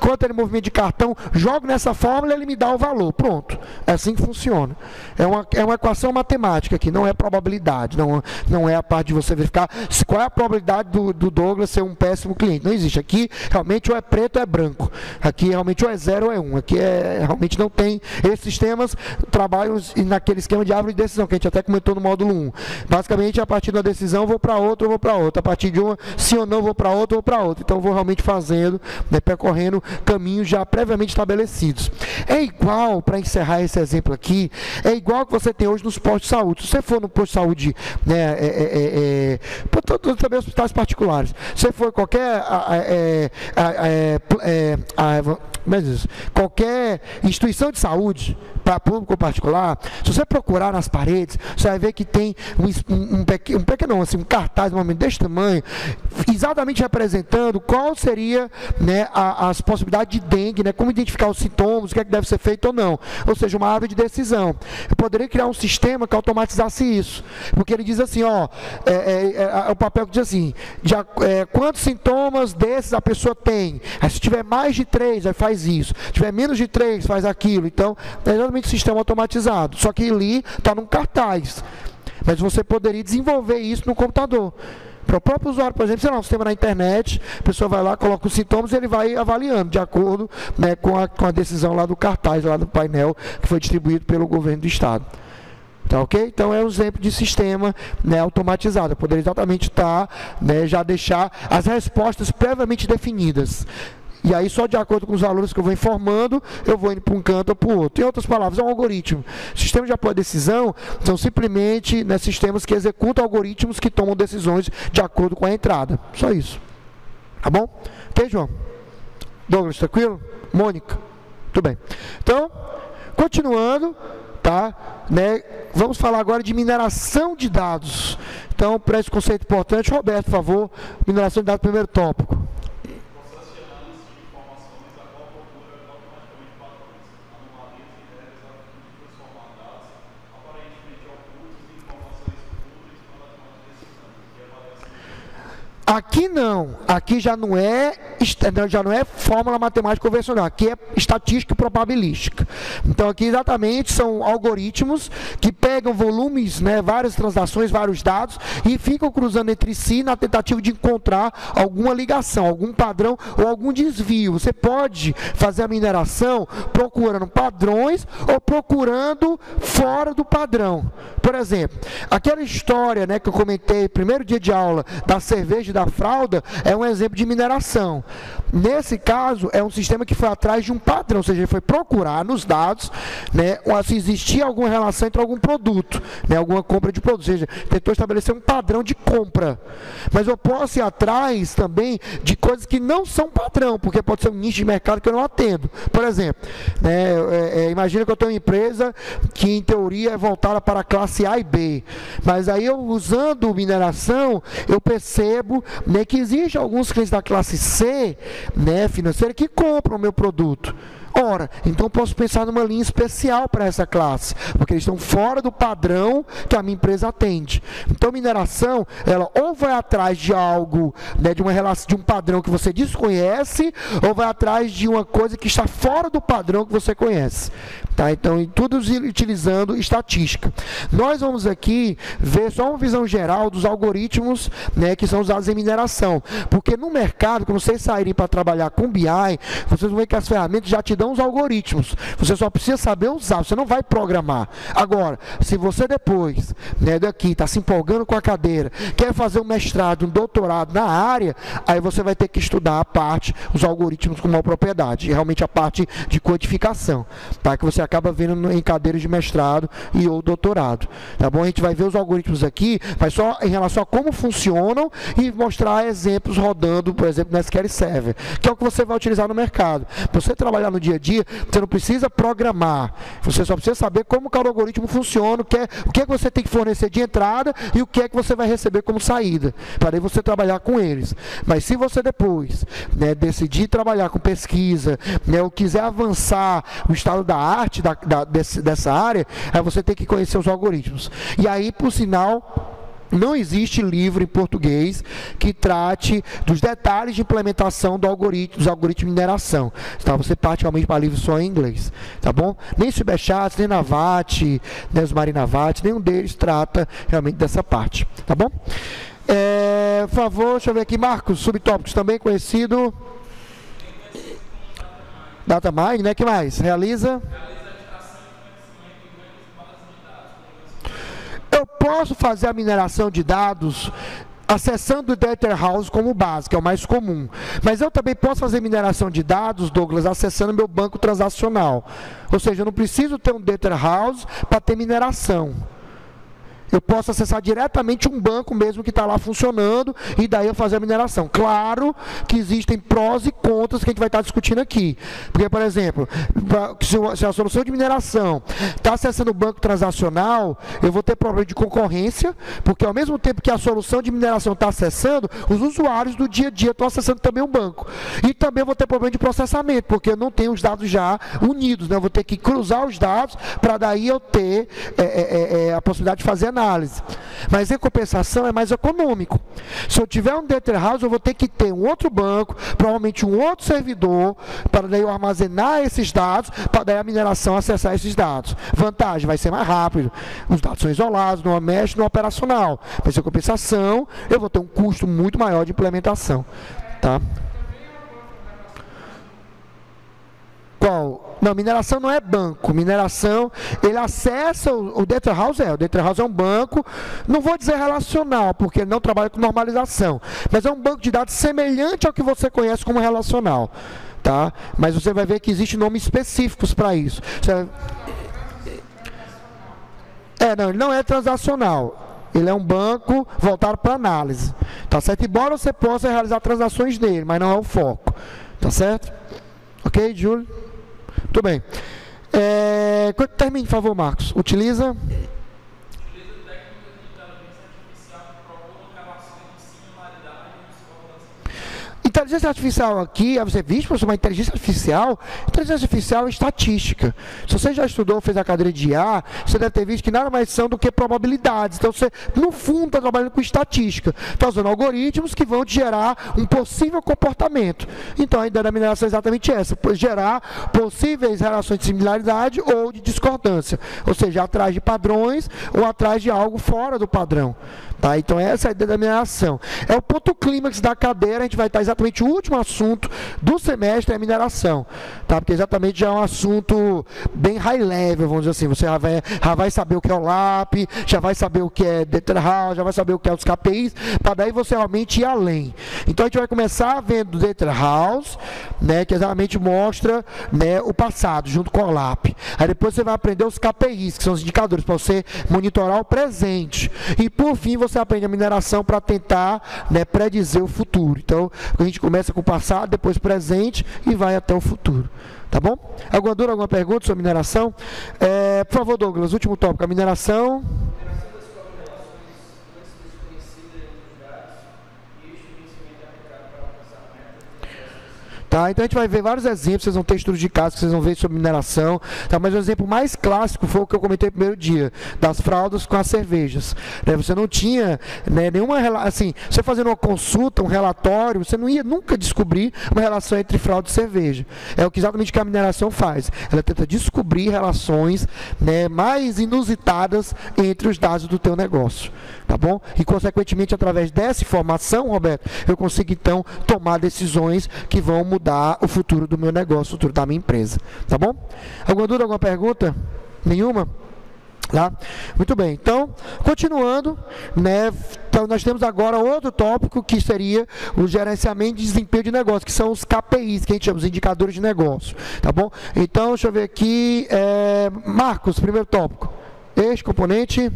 quanto ele movimenta de cartão, jogo nessa fórmula e ele me dá o valor. Pronto. É assim que funciona. É uma equação matemática aqui, não é probabilidade. Não é a parte de você verificar qual é a probabilidade do Douglas ser um péssimo cliente. Não existe. Aqui realmente ou é preto ou é branco. Aqui realmente ou é 0 ou é 1. Aqui realmente não tem. Esses sistemas trabalham naquele esquema de árvore de decisão que a gente até comentou no módulo 1. Basicamente, a partir da decisão, eu vou para outra, eu vou para outra. A partir de uma, sim ou não, eu vou para outra, eu vou para outra. Então, eu vou realmente fazendo, né, percorrendo caminhos já previamente estabelecidos. É igual, para encerrar esse exemplo aqui, é igual que você tem hoje nos postos de saúde. Se você for no posto de saúde, né, também hospitais particulares, se você for qualquer qualquer instituição de saúde, para público ou particular, se você procurar nas paredes, você vai ver que tem um cartaz, um momento desse tamanho, exatamente representando qual seria, né, as possibilidades de dengue, né, como identificar os sintomas, o que é que deve ser feito ou não. Ou seja, uma árvore de decisão. Eu poderia criar um sistema que automatizasse isso, porque ele diz assim, o papel que diz assim, quantos sintomas desses a pessoa tem? Aí, se tiver mais de 3, aí faz isso. Se tiver menos de 3, faz aquilo. Então, é exatamente um sistema automatizado. Só que ali está num cartaz. Mas você poderia desenvolver isso no computador. Para o próprio usuário, por exemplo, sei lá, um sistema na internet, a pessoa vai lá, coloca os sintomas e ele vai avaliando, de acordo, né, com a decisão lá do cartaz, lá do painel, que foi distribuído pelo governo do estado. Tá, ok? Então é um exemplo de sistema, né, automatizado. Eu poderia exatamente né, já deixar as respostas previamente definidas. E aí, só de acordo com os valores que eu vou informando, eu vou indo para um canto ou para o outro. Em outras palavras, é um algoritmo. Sistemas de apoio à decisão são simplesmente, né, sistemas que executam algoritmos que tomam decisões de acordo com a entrada. Só isso. Tá bom? Ok, João? Douglas, tranquilo? Mônica? Tudo bem. Então, continuando, tá? Né, vamos falar agora de mineração de dados. Então, para esse conceito importante, Roberto, por favor, mineração de dados, primeiro tópico. Aqui não, aqui já não é fórmula matemática convencional, aqui é estatística e probabilística. Então aqui exatamente são algoritmos que pegam volumes, né, várias transações, vários dados e ficam cruzando entre si na tentativa de encontrar alguma ligação, algum padrão ou algum desvio. Você pode fazer a mineração procurando padrões ou procurando fora do padrão. Por exemplo, aquela história, né, que eu comentei no primeiro dia de aula da cerveja e da fralda é um exemplo de mineração. Nesse caso, é um sistema que foi atrás de um padrão, ou seja, ele foi procurar nos dados, né, se existia alguma relação entre algum produto, né, alguma compra de produto, ou seja, tentou estabelecer um padrão de compra. Mas eu posso ir atrás também de coisas que não são padrão, porque pode ser um nicho de mercado que eu não atendo. Por exemplo, né, imagina que eu tenho uma empresa que, em teoria, é voltada para a classe A e B, mas aí eu, usando mineração, eu percebo, né, que existem alguns clientes da classe C, né, financeira, que compram o meu produto. Ora, então eu posso pensar numa linha especial para essa classe, porque eles estão fora do padrão que a minha empresa atende. Então, mineração, ela ou vai atrás de algo, né, de uma relação, de um padrão que você desconhece, ou vai atrás de uma coisa que está fora do padrão que você conhece. Tá? Então, tudo utilizando estatística. Nós vamos aqui ver só uma visão geral dos algoritmos, né, que são usados em mineração, porque no mercado, quando vocês saírem para trabalhar com BI, vocês vão ver que as ferramentas já te dão os algoritmos, você só precisa saber usar, você não vai programar. Agora, se você depois, né, daqui, está se empolgando com a cadeira, quer fazer um mestrado, um doutorado na área, aí você vai ter que estudar a parte, os algoritmos com maior propriedade, e realmente a parte de codificação, tá? Que você acaba vendo em cadeiras de mestrado e ou doutorado, tá bom? A gente vai ver os algoritmos aqui, mas só em relação a como funcionam e mostrar exemplos rodando, por exemplo, no SQL Server, que é o que você vai utilizar no mercado. Para você trabalhar no dia a dia, você não precisa programar, você só precisa saber como cada algoritmo funciona, o que é que você tem que fornecer de entrada e o que é que você vai receber como saída, para aí você trabalhar com eles. Mas se você depois, né, decidir trabalhar com pesquisa, né, ou quiser avançar o estado da arte dessa área, aí você tem que conhecer os algoritmos. E aí, por sinal, não existe livro em português que trate dos detalhes de implementação dos algoritmos de mineração. Então, você parte realmente para livros só em inglês, tá bom? Nem Subchat, nem Navat, nem os Marinavat, nenhum deles trata realmente dessa parte, tá bom? Por favor, deixa eu ver aqui, Marcos, subtópicos também conhecido. Data Mining, né? Que mais? Realiza. Eu posso fazer a mineração de dados acessando o Data House como base, que é o mais comum. Mas eu também posso fazer mineração de dados, Douglas, acessando meu banco transacional. Ou seja, eu não preciso ter um Data House para ter mineração. Eu posso acessar diretamente um banco mesmo que está lá funcionando e daí eu fazer a mineração. Claro que existem prós e contras que a gente vai estar discutindo aqui. Porque, por exemplo, se a solução de mineração está acessando o banco transacional, eu vou ter problema de concorrência, porque ao mesmo tempo que a solução de mineração está acessando, os usuários do dia a dia estão acessando também o banco. E também vou ter problema de processamento, porque eu não tenho os dados já unidos, né? Eu vou ter que cruzar os dados para daí eu ter a possibilidade de fazer análise. Mas em compensação é mais econômico. Se eu tiver um data house, eu vou ter que ter um outro banco, provavelmente um outro servidor, para daí eu armazenar esses dados, para daí a mineração acessar esses dados. Vantagem, vai ser mais rápido. Os dados são isolados, não mexe no operacional. Mas em compensação, eu vou ter um custo muito maior de implementação. Tá? Qual? Não, mineração não é banco. Mineração, ele acessa o data house. O data house é um banco, não vou dizer relacional, porque ele não trabalha com normalização, mas é um banco de dados semelhante ao que você conhece como relacional. Tá? Mas você vai ver que existem nomes específicos para isso. Não, ele não é transacional. Ele é um banco voltado para análise. Tá certo? Embora você possa realizar transações nele, mas não é o foco. Tá certo? Ok, Júlio? Muito bem. Termine, por favor, Marcos. Utiliza inteligência artificial aqui, você viu, professor, uma inteligência artificial é estatística. Se você já estudou, fez a cadeira de IA, você deve ter visto que nada mais são do que probabilidades. Então, você, no fundo, está trabalhando com estatística. Está usando algoritmos que vão te gerar um possível comportamento. Então, a ideia da mineração é exatamente essa, gerar possíveis relações de similaridade ou de discordância. Ou seja, atrás de padrões ou atrás de algo fora do padrão. Tá? Então, essa é a ideia da mineração. É o ponto clímax da cadeira, a gente vai estar exatamente o último assunto do semestre é a mineração, tá? Porque exatamente já é um assunto bem high level, vamos dizer assim, você já vai saber o que é o LAP, já vai saber o que é data house, já vai saber o que é os KPIs, para daí você realmente ir além. Então a gente vai começar vendo o data house, né, que exatamente mostra, né, o passado junto com o LAP. Aí depois você vai aprender os KPIs, que são os indicadores para você monitorar o presente. E por fim você aprende a mineração para tentar, né, predizer o futuro. Então a gente começa com o passado, depois presente e vai até o futuro. Tá bom? Alguma dúvida, alguma pergunta sobre mineração? Por favor, Douglas, último tópico, a mineração. Tá, então a gente vai ver vários exemplos, vocês vão ter estudos de caso que vocês vão ver sobre mineração, tá? Mas o exemplo mais clássico foi o que eu comentei no primeiro dia, das fraldas com as cervejas. Né? Você não tinha, né, nenhuma relação, assim, você fazendo uma consulta, um relatório, você não ia nunca descobrir uma relação entre fralda e cerveja. É o que exatamente que a mineração faz. Ela tenta descobrir relações, né, mais inusitadas entre os dados do teu negócio. Tá bom? E, consequentemente, através dessa informação, Roberto, eu consigo, então, tomar decisões que vão mudar o futuro do meu negócio, o futuro da minha empresa. Tá bom? Alguma dúvida, alguma pergunta? Nenhuma? Tá? Muito bem. Então, continuando, né, então nós temos agora outro tópico que seria o gerenciamento de desempenho de negócio, que são os KPIs, que a gente chama, os indicadores de negócio. Tá bom? Então, deixa eu ver aqui. Marcos, primeiro tópico. Este componente.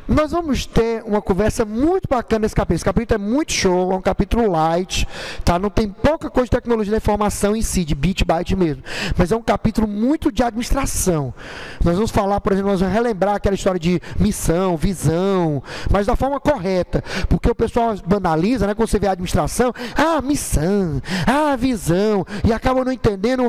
Nós vamos ter uma conversa muito bacana nesse capítulo. Esse capítulo é muito show, é um capítulo light, tá? Não tem pouca coisa de tecnologia da informação em si, de bit byte mesmo. Mas é um capítulo muito de administração. Nós vamos falar, por exemplo, nós vamos relembrar aquela história de missão, visão, mas da forma correta. Porque o pessoal banaliza, né? Quando você vê a administração, missão, visão, e acaba não entendendo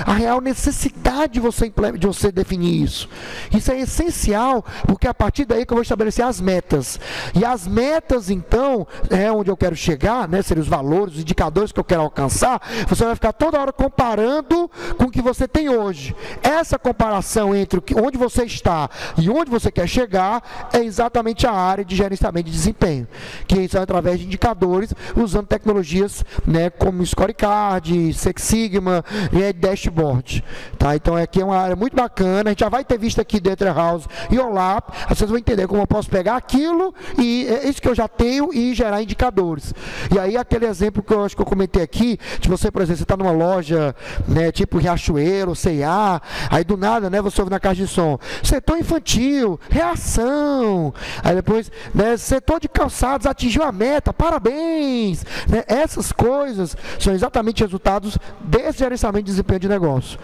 a real necessidade de você definir isso. Isso é essencial, porque a partir daí que eu vou estabelecer as metas. E as metas, então, é onde eu quero chegar, né? Seriam os valores, os indicadores que eu quero alcançar. Você vai ficar toda hora comparando com o que você tem hoje. Essa comparação entre onde você está e onde você quer chegar é exatamente a área de gerenciamento de desempenho, que são através de indicadores, usando tecnologias, né, como Scorecard, Six Sigma e Dashboard. Tá? Então, aqui é uma área muito bacana. A gente já vai ter visto aqui Data House e OLAP. Vocês vão entender como eu posso pegar aquilo e isso que eu já tenho e gerar indicadores. E aí aquele exemplo que eu acho que eu comentei aqui, de você, por exemplo, você está numa loja, né, tipo Riachuelo, C&A, aí do nada, né, você ouve na caixa de som, setor infantil, reação, aí depois, né, setor de calçados atingiu a meta, parabéns, né, essas coisas são exatamente resultados desse gerenciamento de desempenho de negócio.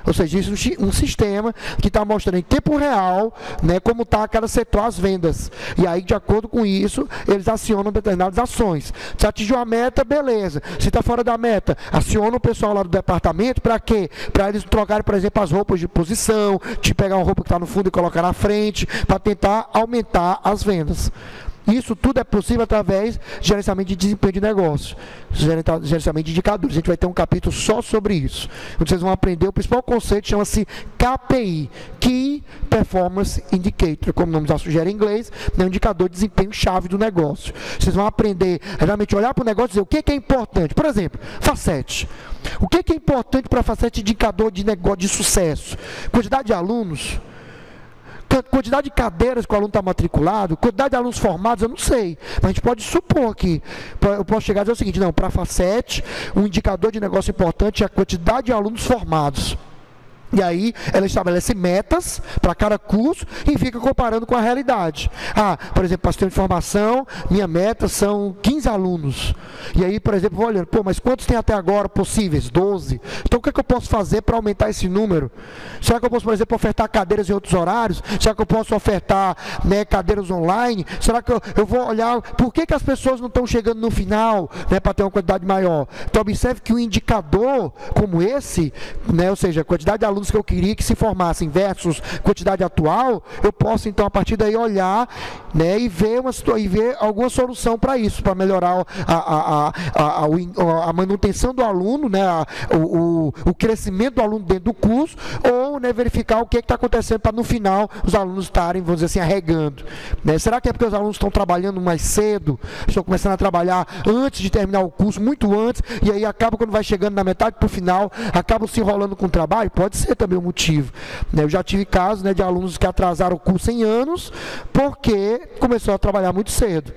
Ou seja, isso é um sistema que está mostrando em tempo real, né, como está cada setor as vendas. E aí, de acordo com isso, eles acionam determinadas ações. Se atingiu a meta, beleza. Se está fora da meta, aciona o pessoal lá do departamento para quê? Para eles trocarem, por exemplo, as roupas de posição, de pegar uma roupa que está no fundo e colocar na frente, para tentar aumentar as vendas. Isso tudo é possível através de gerenciamento de desempenho de negócio, gerenciamento de indicadores. A gente vai ter um capítulo só sobre isso. Vocês vão aprender, o principal conceito chama-se KPI, Key Performance Indicator, como o nome já sugere em inglês, é um indicador de desempenho-chave do negócio. Vocês vão aprender a realmente olhar para o negócio e dizer o que é importante. Por exemplo, Facet. O que é importante para Facet de indicador de negócio de sucesso? Quantidade de alunos? Quantidade de cadeiras que o aluno está matriculado, quantidade de alunos formados, eu não sei. Mas a gente pode supor que, eu posso chegar a dizer o seguinte, não, para a Facet, um indicador de negócio importante é a quantidade de alunos formados. E aí, ela estabelece metas para cada curso e fica comparando com a realidade. Por exemplo, para sistema de formação, minha meta são 15 alunos. E aí, por exemplo, vou olhando, mas quantos tem até agora possíveis? 12. Então, o que é que eu posso fazer para aumentar esse número? Será que eu posso, por exemplo, ofertar cadeiras em outros horários? Será que eu posso ofertar, né, cadeiras online? Será que eu vou olhar por que as pessoas não estão chegando no final, né, para ter uma quantidade maior? Então, observe que um indicador como esse, né, ou seja, a quantidade de alunos que eu queria que se formassem versus quantidade atual, eu posso então a partir daí olhar, né, e ver alguma solução para isso, para melhorar a manutenção do aluno, né, o crescimento do aluno dentro do curso, ou, né, verificar o que está acontecendo para no final os alunos estarem, vamos dizer assim, arregando. Né? Será que é porque os alunos estão trabalhando mais cedo, estão começando a trabalhar antes de terminar o curso, muito antes, e aí acaba quando vai chegando na metade para o final, acabam se enrolando com o trabalho? Pode ser também o motivo. Né? Eu já tive casos, né, de alunos que atrasaram o curso em anos porque começou a trabalhar muito cedo.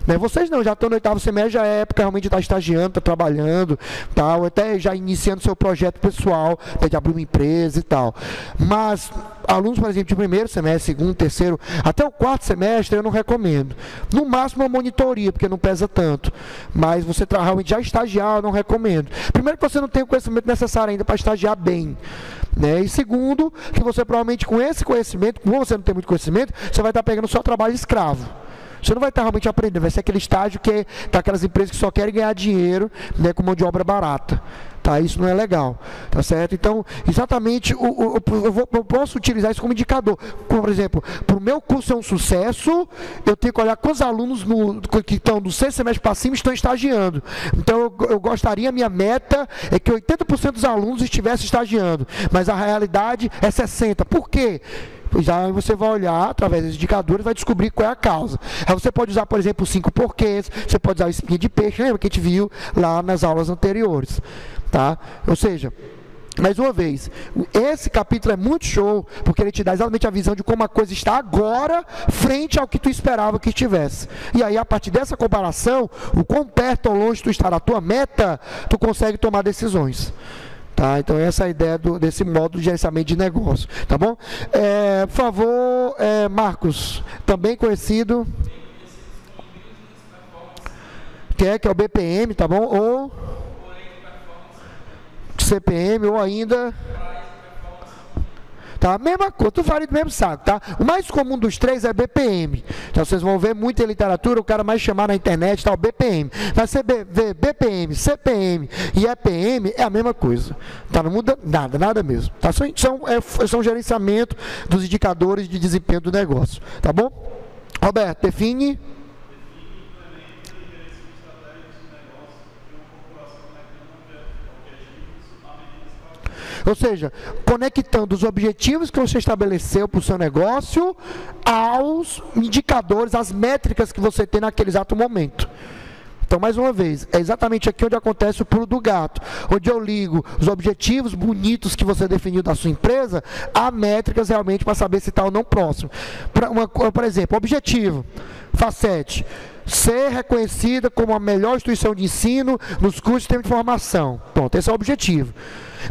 Né? Vocês não, já estão no 8º semestre, já é época realmente de estar estagiando, estar trabalhando, tal, até já iniciando seu projeto pessoal, né, de abrir uma empresa e tal. Mas alunos, por exemplo, de 1º semestre, 2º, 3º, até o 4º semestre eu não recomendo. No máximo uma monitoria, porque não pesa tanto. Mas você realmente já estagiar, eu não recomendo. Primeiro que você não tem o conhecimento necessário ainda para estagiar bem. Né? E segundo, que você provavelmente com esse conhecimento, como você não tem muito conhecimento, você vai estar pegando só trabalho escravo. Você não vai estar realmente aprendendo, vai ser aquele estágio que tá aquelas empresas que só querem ganhar dinheiro, né, com mão de obra barata. Tá? Isso não é legal, tá certo? Então, exatamente, eu posso utilizar isso como indicador. Como, por exemplo, para o meu curso ser um sucesso, eu tenho que olhar quantos alunos que estão do 6º semestre para cima estão estagiando. Então, eu gostaria, minha meta é que 80% dos alunos estivessem estagiando, mas a realidade é 60%. Por quê? Já você vai olhar através dos indicadores e vai descobrir qual é a causa. Aí você pode usar, por exemplo, os 5 porquês, você pode usar a espinha de peixe, lembra que a gente viu lá nas aulas anteriores. Tá? Ou seja, mais uma vez, esse capítulo é muito show, porque ele te dá exatamente a visão de como a coisa está agora, frente ao que tu esperava que estivesse. E aí, a partir dessa comparação, o quão perto ou longe tu está da tua meta, tu consegue tomar decisões. Tá? Então, essa é a ideia desse modo de gerenciamento de negócio. Tá bom? Por favor, Marcos, também conhecido, que é o BPM, tá bom? Ou CPM, ou ainda... Tá? Mesma coisa, tu faria do mesmo saco, tá? O mais comum dos três é BPM. Então vocês vão ver muito em literatura, o cara mais chamar na internet, tá? O BPM. Mas você vê BPM, CPM e EPM, é a mesma coisa. Tá? Não muda nada, nada mesmo. Tá? São gerenciamento dos indicadores de desempenho do negócio. Tá bom? Roberto, define. Ou seja, conectando os objetivos que você estabeleceu para o seu negócio aos indicadores, às métricas que você tem naquele exato momento. Então, mais uma vez, é exatamente aqui onde acontece o pulo do gato, onde eu ligo os objetivos bonitos que você definiu da sua empresa a métricas realmente para saber se está ou não próximo. Por exemplo, objetivo, Facet, ser reconhecida como a melhor instituição de ensino nos cursos de sistema de informação. Pronto, esse é o objetivo.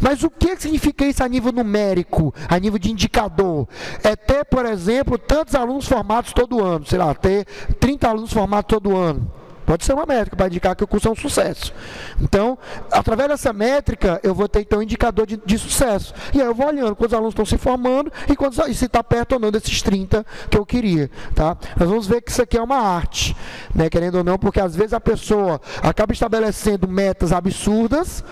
Mas o que significa isso a nível numérico, a nível de indicador? É ter, por exemplo, tantos alunos formados todo ano, sei lá, ter 30 alunos formados todo ano. Pode ser uma métrica para indicar que o curso é um sucesso. Então, através dessa métrica, eu vou ter então um indicador de sucesso. E aí eu vou olhando quantos alunos estão se formando e se está perto ou não desses 30 que eu queria. Tá? Nós vamos ver que isso aqui é uma arte, né? Querendo ou não, porque às vezes a pessoa acaba estabelecendo metas absurdas,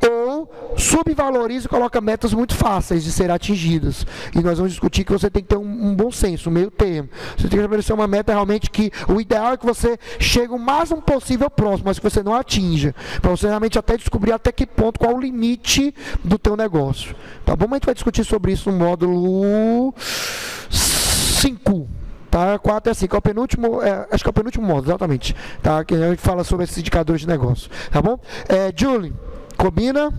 ou subvaloriza e coloca metas muito fáceis de serem atingidas. E nós vamos discutir que você tem que ter um bom senso, um meio termo. Você tem que estabelecer uma meta realmente que o ideal é que você chegue o máximo possível próximo, mas que você não atinja. Para você realmente até descobrir até que ponto, qual o limite do teu negócio. Tá bom? Mas a gente vai discutir sobre isso no módulo 5. Tá? 4 é 5, é o penúltimo, acho que é o penúltimo módulo, exatamente. Tá? Que a gente fala sobre esses indicadores de negócio. Tá bom? Julie, combina?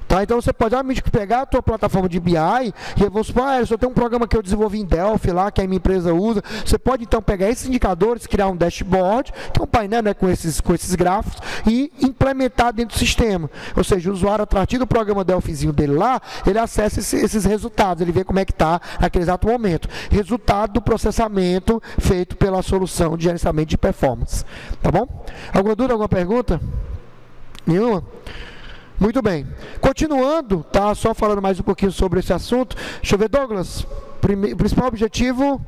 Tá, então você pode pegar a tua plataforma de BI e eu vou supor, eu tenho um programa que eu desenvolvi em Delphi lá, que a minha empresa usa. Você pode então pegar esses indicadores, criar um dashboard, que é um painel, né, com esses gráficos, e implementar dentro do sistema. Ou seja, o usuário, a partir do programa Delphizinho dele lá, ele acessa esses resultados, ele vê como é que está naquele exato momento. Resultado do processamento feito pela solução de gerenciamento de performance. Tá bom? Alguma dúvida, alguma pergunta? Nenhuma? Muito bem. Continuando, tá? Só falando mais um pouquinho sobre esse assunto. Deixa eu ver, Douglas. O principal objetivo...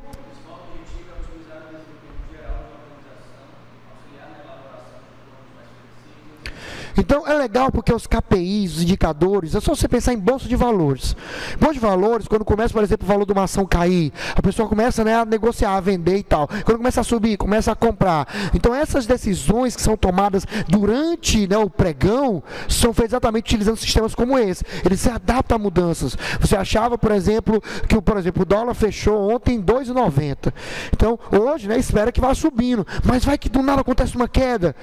Então, é legal porque os KPIs, os indicadores, é só você pensar em bolsa de valores. Bolsa de valores, quando começa, por exemplo, o valor de uma ação cair, a pessoa começa, né, a negociar, a vender e tal. Quando começa a subir, começa a comprar. Então, essas decisões que são tomadas durante, né, o pregão, são feitas exatamente utilizando sistemas como esse. Ele se adapta a mudanças. Você achava, por exemplo, que o dólar fechou ontem em 2,90. Então, hoje, né, espera que vá subindo. Mas vai que do nada acontece uma queda.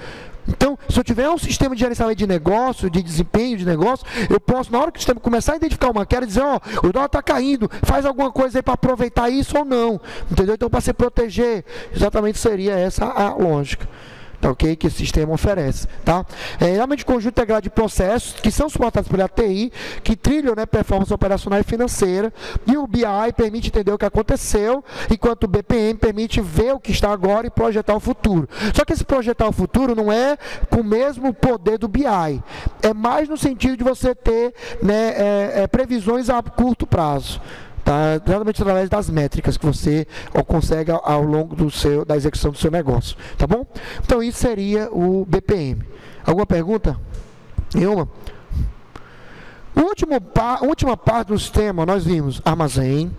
Então, se eu tiver um sistema de gerenciamento de negócio, de desempenho de negócio, eu posso, na hora que o sistema começar a identificar uma queda, dizer, o dólar está caindo, faz alguma coisa aí para aproveitar isso ou não. Entendeu? Então, para se proteger, exatamente seria essa a lógica. Tá, ok? Que esse sistema oferece. Tá? Realmente, conjunto integrado de processos que são suportados pela TI, que trilham, né, performance operacional e financeira, e o BI permite entender o que aconteceu, enquanto o BPM permite ver o que está agora e projetar o futuro. Só que esse projetar o futuro não é com o mesmo poder do BI, é mais no sentido de você ter, né, previsões a curto prazo. Tá? Realmente através das métricas que você consegue ao longo da execução do seu negócio. Tá bom? Então isso seria o BPM. Alguma pergunta? Nenhuma? Última parte do sistema, nós vimos armazém,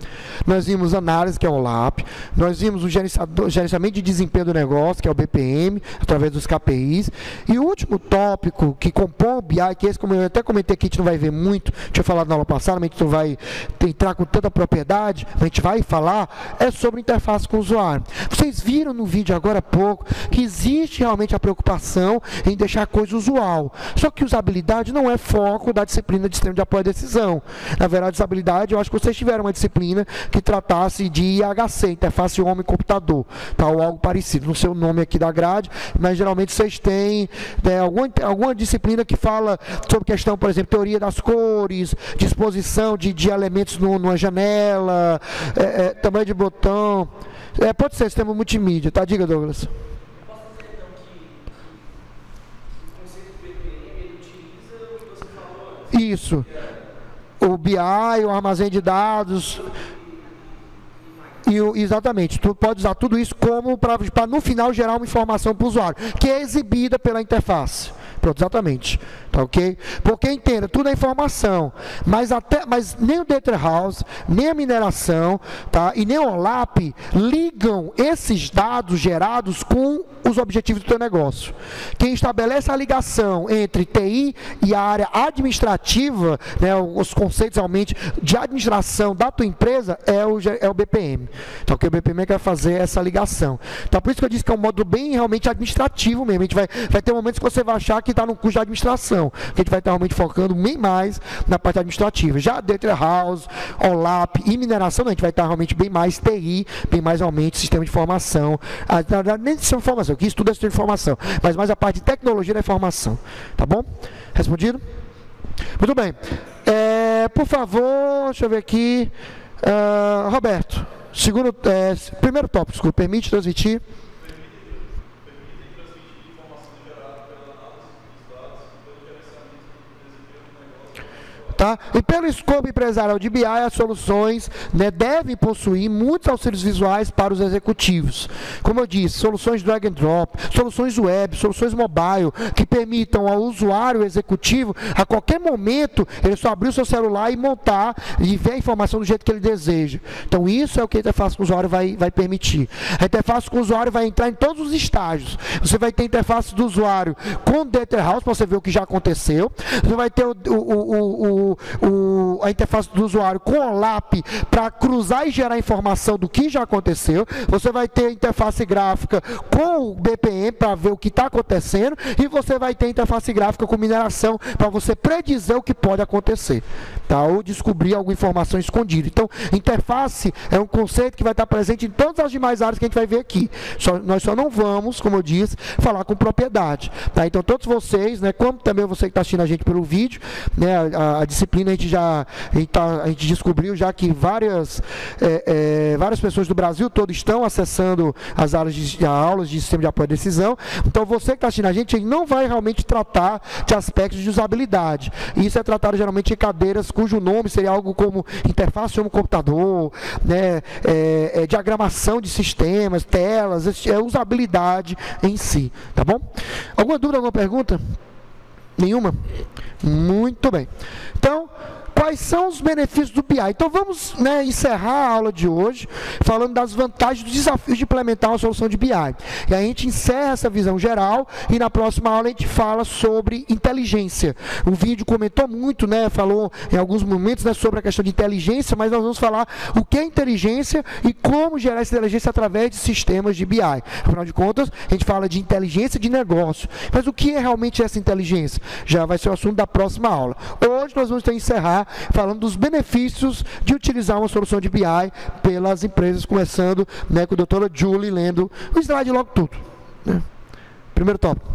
nós vimos análise, que é o OLAP, nós vimos o gerenciamento de desempenho do negócio, que é o BPM, através dos KPIs, e o último tópico que compõe o BI, que esse, como eu até comentei aqui, a gente não vai ver muito, tinha falado na aula passada, mas a gente não vai entrar com tanta propriedade, mas a gente vai falar, é sobre interface com o usuário. Vocês viram no vídeo agora há pouco que existe realmente a preocupação em deixar a coisa usual, só que usabilidade não é foco da disciplina de sistema de apoio à decisão. Na verdade, usabilidade, eu acho que vocês tiveram uma disciplina que tratasse de IHC, interface homem-computador, tá? Ou algo parecido, não sei o nome aqui da grade, mas geralmente vocês têm, né, alguma disciplina que fala sobre questão, por exemplo, teoria das cores, disposição de elementos numa janela, tamanho de botão, pode ser sistema multimídia, tá? Diga, Douglas. Isso, o BI, o armazém de dados, exatamente, tu pode usar tudo isso como para no final gerar uma informação para o usuário, que é exibida pela interface. Pronto, exatamente, tá ok? Porque entenda, tudo é informação, mas nem o Data House, nem a mineração, tá? E nem o OLAP ligam esses dados gerados com os objetivos do teu negócio. Quem estabelece a ligação entre TI e a área administrativa, né, os conceitos realmente de administração da tua empresa é o BPM. Então, o BPM é que vai fazer essa ligação. Então, por isso que eu disse que é um módulo bem realmente administrativo mesmo. A gente vai ter momentos que você vai achar que está no curso de administração. informação, que a gente vai estar realmente focando bem mais na parte administrativa. Já Data House, OLAP e mineração, a gente vai estar realmente bem mais TI, bem mais realmente sistema de informação, na verdade nem sistema de informação, que estuda sistema de informação, mas mais a parte de tecnologia da informação, tá bom? Respondido? Muito bem. Por favor, deixa eu ver aqui, Roberto, primeiro tópico, desculpa, permite transmitir. Tá? E pelo escopo empresarial de BI, as soluções, né, devem possuir muitos auxílios visuais para os executivos. Como eu disse, soluções drag and drop, soluções web, soluções mobile, que permitam ao usuário executivo, a qualquer momento, ele só abrir o seu celular e montar e ver a informação do jeito que ele deseja. Então isso é o que a interface com o usuário vai permitir. A interface com o usuário vai entrar em todos os estágios. Você vai ter a interface do usuário com o Data House, para você ver o que já aconteceu. Você vai ter a interface do usuário com o OLAP para cruzar e gerar informação do que já aconteceu. Você vai ter a interface gráfica com o BPM para ver o que está acontecendo, e você vai ter a interface gráfica com mineração para você predizer o que pode acontecer, tá? Ou descobrir alguma informação escondida. Então, interface é um conceito que vai estar presente em todas as demais áreas que a gente vai ver aqui. Nós só não vamos, como eu disse, falar com propriedade, tá? Então, todos vocês, né, como também você que está assistindo a gente pelo vídeo, né, a disciplina a gente descobriu já que várias pessoas do Brasil todo estão acessando as aulas de sistema de apoio à decisão. Então você que está assistindo a gente não vai realmente tratar de aspectos de usabilidade. Isso é tratado geralmente em cadeiras cujo nome seria algo como interface de um computador, né, diagramação de sistemas, telas, usabilidade em si, tá bom? Alguma dúvida, alguma pergunta? Nenhuma? Muito bem. Então, quais são os benefícios do BI? Então vamos, né, encerrar a aula de hoje falando das vantagens, dos desafios de implementar uma solução de BI. E a gente encerra essa visão geral e na próxima aula a gente fala sobre inteligência. O vídeo comentou muito, né, falou em alguns momentos, né, sobre a questão de inteligência, mas nós vamos falar o que é inteligência e como gerar essa inteligência através de sistemas de BI. Afinal de contas, a gente fala de inteligência de negócio. Mas o que é realmente essa inteligência? Já vai ser o assunto da próxima aula. Hoje nós vamos encerrar falando dos benefícios de utilizar uma solução de BI pelas empresas, começando, né, com a doutora Julie lendo o slide logo tudo, né? Primeiro tópico.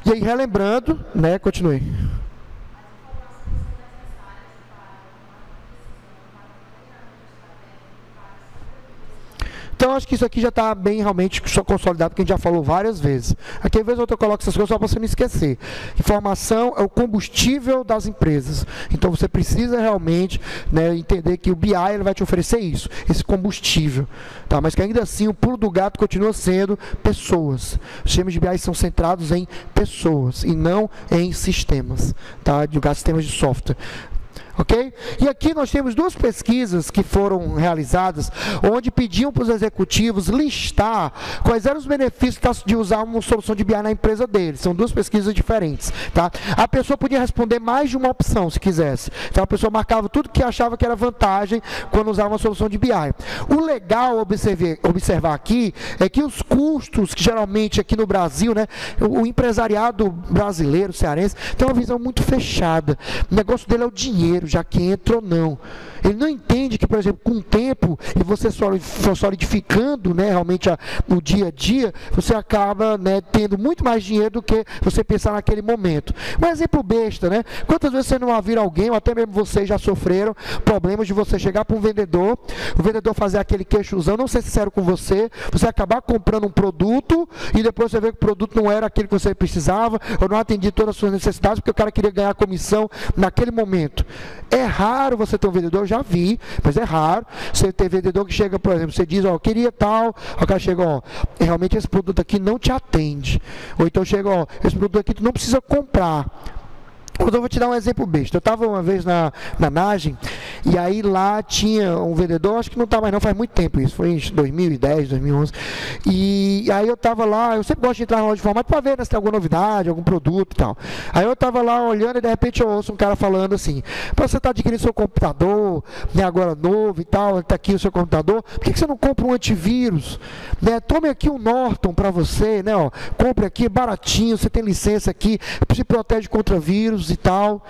E aí, relembrando, né, continue. Então, acho que isso aqui já está bem realmente consolidado, porque a gente já falou várias vezes. Aqui, às vezes, eu coloco essas coisas só para você não esquecer. Informação é o combustível das empresas. Então, você precisa realmente, né, entender que o BI ele vai te oferecer isso, esse combustível. Tá? Mas que ainda assim, o pulo do gato continua sendo pessoas. Os sistemas de BI são centrados em pessoas e não em sistemas, tá? De sistemas de software. Ok? E aqui nós temos duas pesquisas que foram realizadas, onde pediam para os executivos listar quais eram os benefícios de usar uma solução de BI na empresa deles. São duas pesquisas diferentes, tá? A pessoa podia responder mais de uma opção, se quisesse. Então a pessoa marcava tudo que achava que era vantagem quando usava uma solução de BI. O legal observar aqui é que os custos, que geralmente aqui no Brasil, né, o empresariado brasileiro, cearense, tem uma visão muito fechada. O negócio dele é o dinheiro, já que entra ou não. Ele não entende que, por exemplo, com o tempo, e você solidificando, né, realmente no dia a dia, você acaba, né, tendo muito mais dinheiro do que você pensar naquele momento. Um exemplo besta, né? Quantas vezes você não ouvir alguém, ou até mesmo vocês já sofreram problemas de você chegar para um vendedor, o vendedor fazer aquele queixozão, não ser sincero com você acabar comprando um produto, e depois você vê que o produto não era aquele que você precisava, ou não atendia todas as suas necessidades, porque o cara queria ganhar comissão naquele momento. É raro você ter um vendedor, eu já vi, mas é raro você ter vendedor que chega, por exemplo, você diz, ó, queria tal, o cara chega, ó, realmente esse produto aqui não te atende. Ou então chega, ó, esse produto aqui tu não precisa comprar. Eu vou te dar um exemplo besta. Eu estava uma vez na Nagem, e aí lá tinha um vendedor, acho que não está mais não, faz muito tempo isso, foi em 2010, 2011, e aí eu estava lá, eu sempre gosto de entrar na loja de informática para ver, né, se tem alguma novidade, algum produto e tal. Aí eu estava lá olhando e de repente eu ouço um cara falando assim: você está adquirindo seu computador, né, agora novo e tal, está aqui o seu computador, por que você não compra um antivírus? Né, tome aqui um Norton para você, né, ó, compre aqui, baratinho, você tem licença aqui, se protege contra vírus e tal.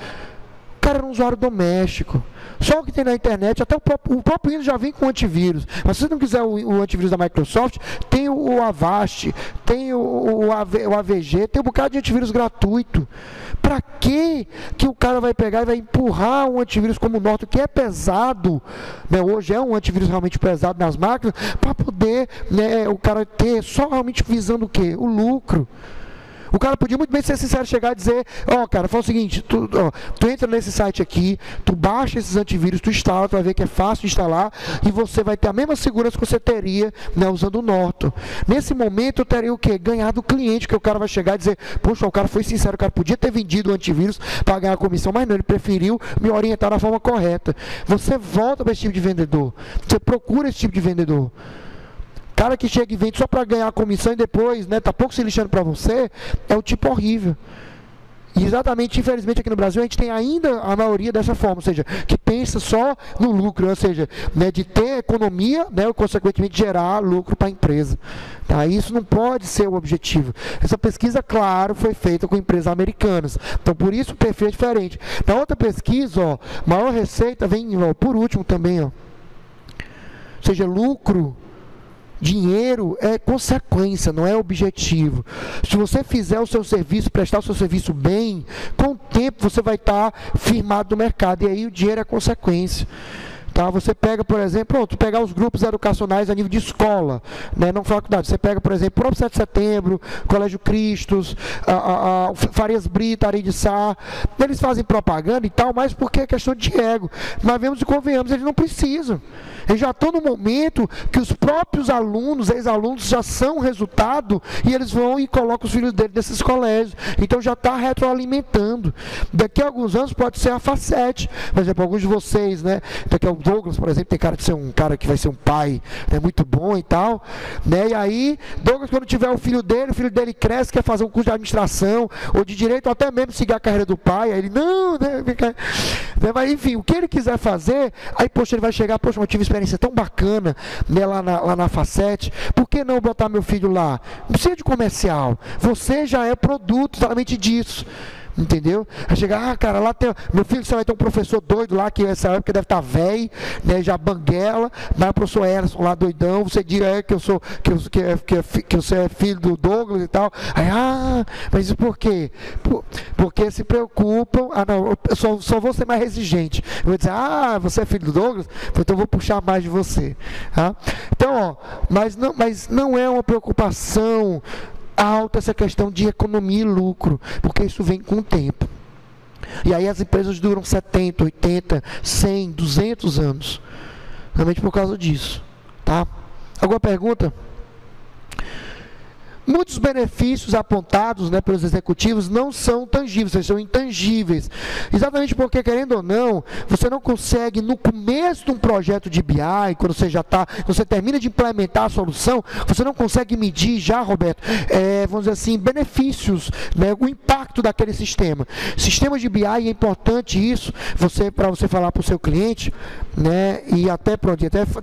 O cara era um usuário doméstico. Só o que tem na internet, até o próprio Windows já vem com antivírus. Mas se você não quiser o antivírus da Microsoft, tem o Avast, tem o AVG, tem um bocado de antivírus gratuito. Para que o cara vai pegar e vai empurrar um antivírus como o Norton, que é pesado, né, hoje é um antivírus realmente pesado nas máquinas, para poder, né, o cara ter só realmente visando o quê? O lucro. O cara podia muito bem ser sincero, chegar e dizer: ó, cara, fala o seguinte, tu entra nesse site aqui, tu baixa esses antivírus, tu instala, tu vai ver que é fácil de instalar e você vai ter a mesma segurança que você teria, né, usando o Norton. Nesse momento eu teria o quê? Ganhar do cliente, que o cara vai chegar e dizer: poxa, o cara foi sincero, o cara podia ter vendido o antivírus para ganhar a comissão, mas não, ele preferiu me orientar da forma correta. Você volta para esse tipo de vendedor, você procura esse tipo de vendedor. Cara que chega e vende só para ganhar a comissão e depois, né, tá pouco se lixando para você, é o tipo horrível. E exatamente, infelizmente, aqui no Brasil, a gente tem ainda a maioria dessa forma, ou seja, que pensa só no lucro, ou seja, né, de ter economia, né, ou consequentemente gerar lucro para a empresa. Tá? Isso não pode ser o objetivo. Essa pesquisa, claro, foi feita com empresas americanas, então por isso o perfil é diferente. Na outra pesquisa, ó, maior receita vem, ó, por último também, ó, ou seja, lucro. Dinheiro é consequência, não é objetivo. Se você fizer o seu serviço, prestar o seu serviço bem, com o tempo você vai estar firmado no mercado, e aí o dinheiro é consequência. Tá? Você pega, por exemplo, pronto, pegar os grupos educacionais a nível de escola, né, não faculdade. Você pega, por exemplo, o próprio 7 de setembro, Colégio Cristos, Farias Brito, Ari de Sá, eles fazem propaganda e tal, mas porque é questão de ego. Mas vemos e convenhamos, eles não precisam. Eles já estão no momento que os próprios alunos, ex-alunos, já são resultado e eles vão e colocam os filhos deles nesses colégios. Então já está retroalimentando. Daqui a alguns anos pode ser a Facete. Por exemplo, alguns de vocês, né? Daqui a Douglas, por exemplo, tem cara de ser um cara que vai ser um pai, né, muito bom e tal, né? E aí, Douglas, quando tiver o filho dele cresce, quer fazer um curso de administração ou de direito, ou até mesmo seguir a carreira do pai, aí ele, não, né? Mas enfim, o que ele quiser fazer, aí, poxa, ele vai chegar, poxa, eu tive uma experiência tão bacana, né, lá na Facete, por que não botar meu filho lá? Não precisa de comercial, você já é produto exatamente disso. Entendeu? Aí chega, cara, lá tem. Meu filho, você vai ter um professor doido lá, que nessa época deve estar velho, né? Já banguela, mas o professor Erson lá doidão, você diga que que você é filho do Douglas e tal. Aí, mas isso por quê? Porque se preocupam. Não, eu só vou ser mais exigente. Eu vou dizer, você é filho do Douglas? Então eu vou puxar mais de você. Tá? Então, ó, mas não é uma preocupação alta essa questão de economia e lucro, porque isso vem com o tempo. E aí as empresas duram 70, 80, 100, 200 anos, realmente por causa disso. Tá? Alguma pergunta? Muitos benefícios apontados, né, pelos executivos não são tangíveis, eles são intangíveis. Exatamente porque, querendo ou não, você não consegue, no começo de um projeto de BI, quando você termina de implementar a solução, você não consegue medir já, Roberto, vamos dizer assim, benefícios, né, o impacto daquele sistema. Sistemas de BI, é importante isso, para você falar para o seu cliente, né, e até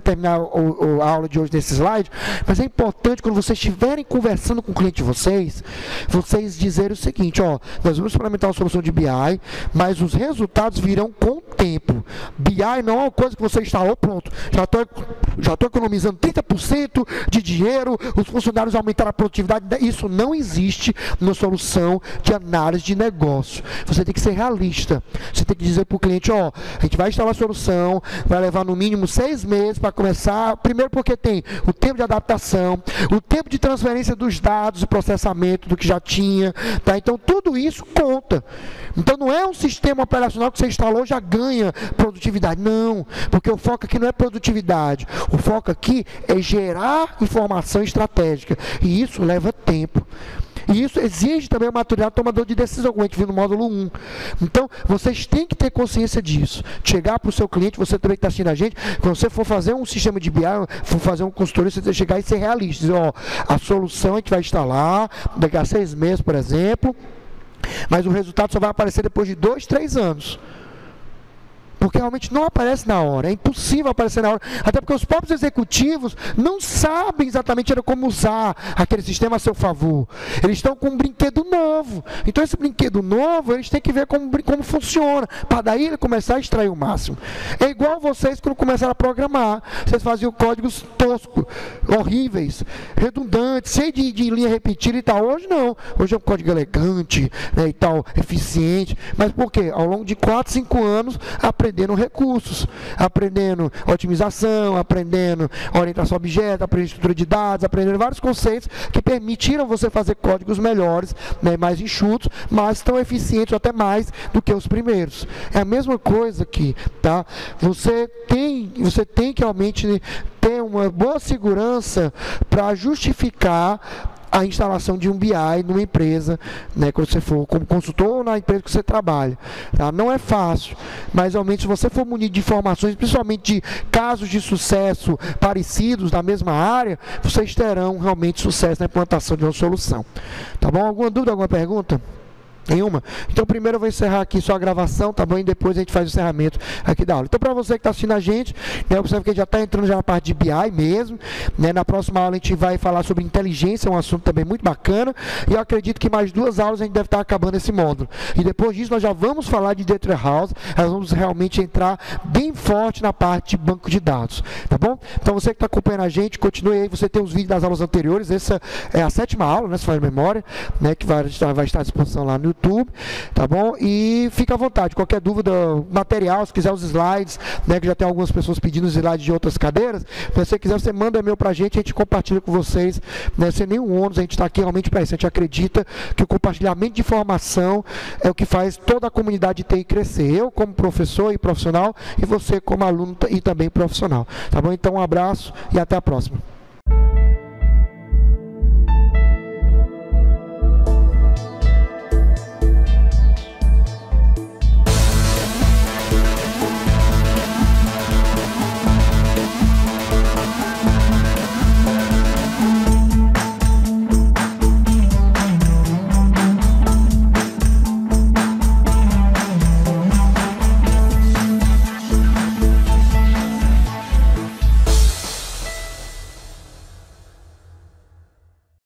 terminar a aula de hoje nesse slide, mas é importante quando vocês estiverem conversando com o cliente de vocês dizerem o seguinte, ó, nós vamos implementar uma solução de BI, mas os resultados virão com o tempo. BI não é uma coisa que você instalou, pronto, já estou economizando 30% de dinheiro, os funcionários aumentaram a produtividade, isso não existe na solução de análise de negócio. Você tem que ser realista, você tem que dizer para o cliente, ó, a gente vai instalar a solução, vai levar no mínimo 6 meses para começar, primeiro porque tem o tempo de adaptação, o tempo de transferência dos dados e processamento do que já tinha, tá? Então tudo isso conta. Então não é um sistema operacional que você instalou já ganha produtividade, não, porque o foco aqui não é produtividade, o foco aqui é gerar informação estratégica, e isso leva tempo. E isso exige também a maturidade tomador de decisão, como a gente viu no módulo 1. Então, vocês têm que ter consciência disso. Chegar para o seu cliente, você também que está assistindo a gente, quando você for fazer um sistema de BI, for fazer uma consultoria, você tem que chegar e ser realista. Dizer, ó, a solução a gente vai instalar daqui a 6 meses, por exemplo, mas o resultado só vai aparecer depois de 2, 3 anos. Porque realmente não aparece na hora, é impossível aparecer na hora, até porque os próprios executivos não sabem exatamente como usar aquele sistema a seu favor. Eles estão com um brinquedo novo, então esse brinquedo novo, eles têm que ver como funciona, para daí ele começar a extrair o máximo. É igual vocês quando começaram a programar, vocês faziam códigos toscos, horríveis, redundantes, cheio de linha repetida e tal. Hoje não, hoje é um código elegante, né, e tal, eficiente, mas por quê? Ao longo de 4, 5 anos, aprendendo recursos, aprendendo otimização, aprendendo orientação a objeto, aprendendo estrutura de dados, aprendendo vários conceitos que permitiram você fazer códigos melhores, né, mais enxutos, mas tão eficientes ou até mais do que os primeiros. É a mesma coisa aqui, tá? Você tem que realmente ter uma boa segurança para justificar a instalação de um BI numa empresa, né, quando você for como consultor ou na empresa que você trabalha. Tá? Não é fácil, mas realmente se você for munido de informações, principalmente de casos de sucesso parecidos na mesma área, vocês terão realmente sucesso na implantação de uma solução. Tá bom? Alguma dúvida, alguma pergunta? Nenhuma? Então primeiro eu vou encerrar aqui só a gravação, tá bom? E depois a gente faz o encerramento aqui da aula. Então para você que está assistindo a gente, né, observe que a gente já está entrando já na parte de BI mesmo, né? Na próxima aula a gente vai falar sobre inteligência, um assunto também muito bacana, e eu acredito que mais 2 aulas a gente deve estar acabando esse módulo. E depois disso nós já vamos falar de Data Warehouse, nós vamos realmente entrar bem forte na parte de banco de dados, tá bom? Então você que está acompanhando a gente, continue aí, você tem os vídeos das aulas anteriores, essa é a 7ª aula, né, se faz memória, né, que vai estar à disposição lá no YouTube, tá bom? E fica à vontade, qualquer dúvida, material, se quiser os slides, né, que já tem algumas pessoas pedindo os slides de outras cadeiras, se você quiser, você manda e-mail pra gente, a gente compartilha com vocês, né, sem nenhum ônus, a gente está aqui realmente para isso, a gente acredita que o compartilhamento de informação é o que faz toda a comunidade TI crescer, eu como professor e profissional, e você como aluno e também profissional, tá bom? Então um abraço e até a próxima.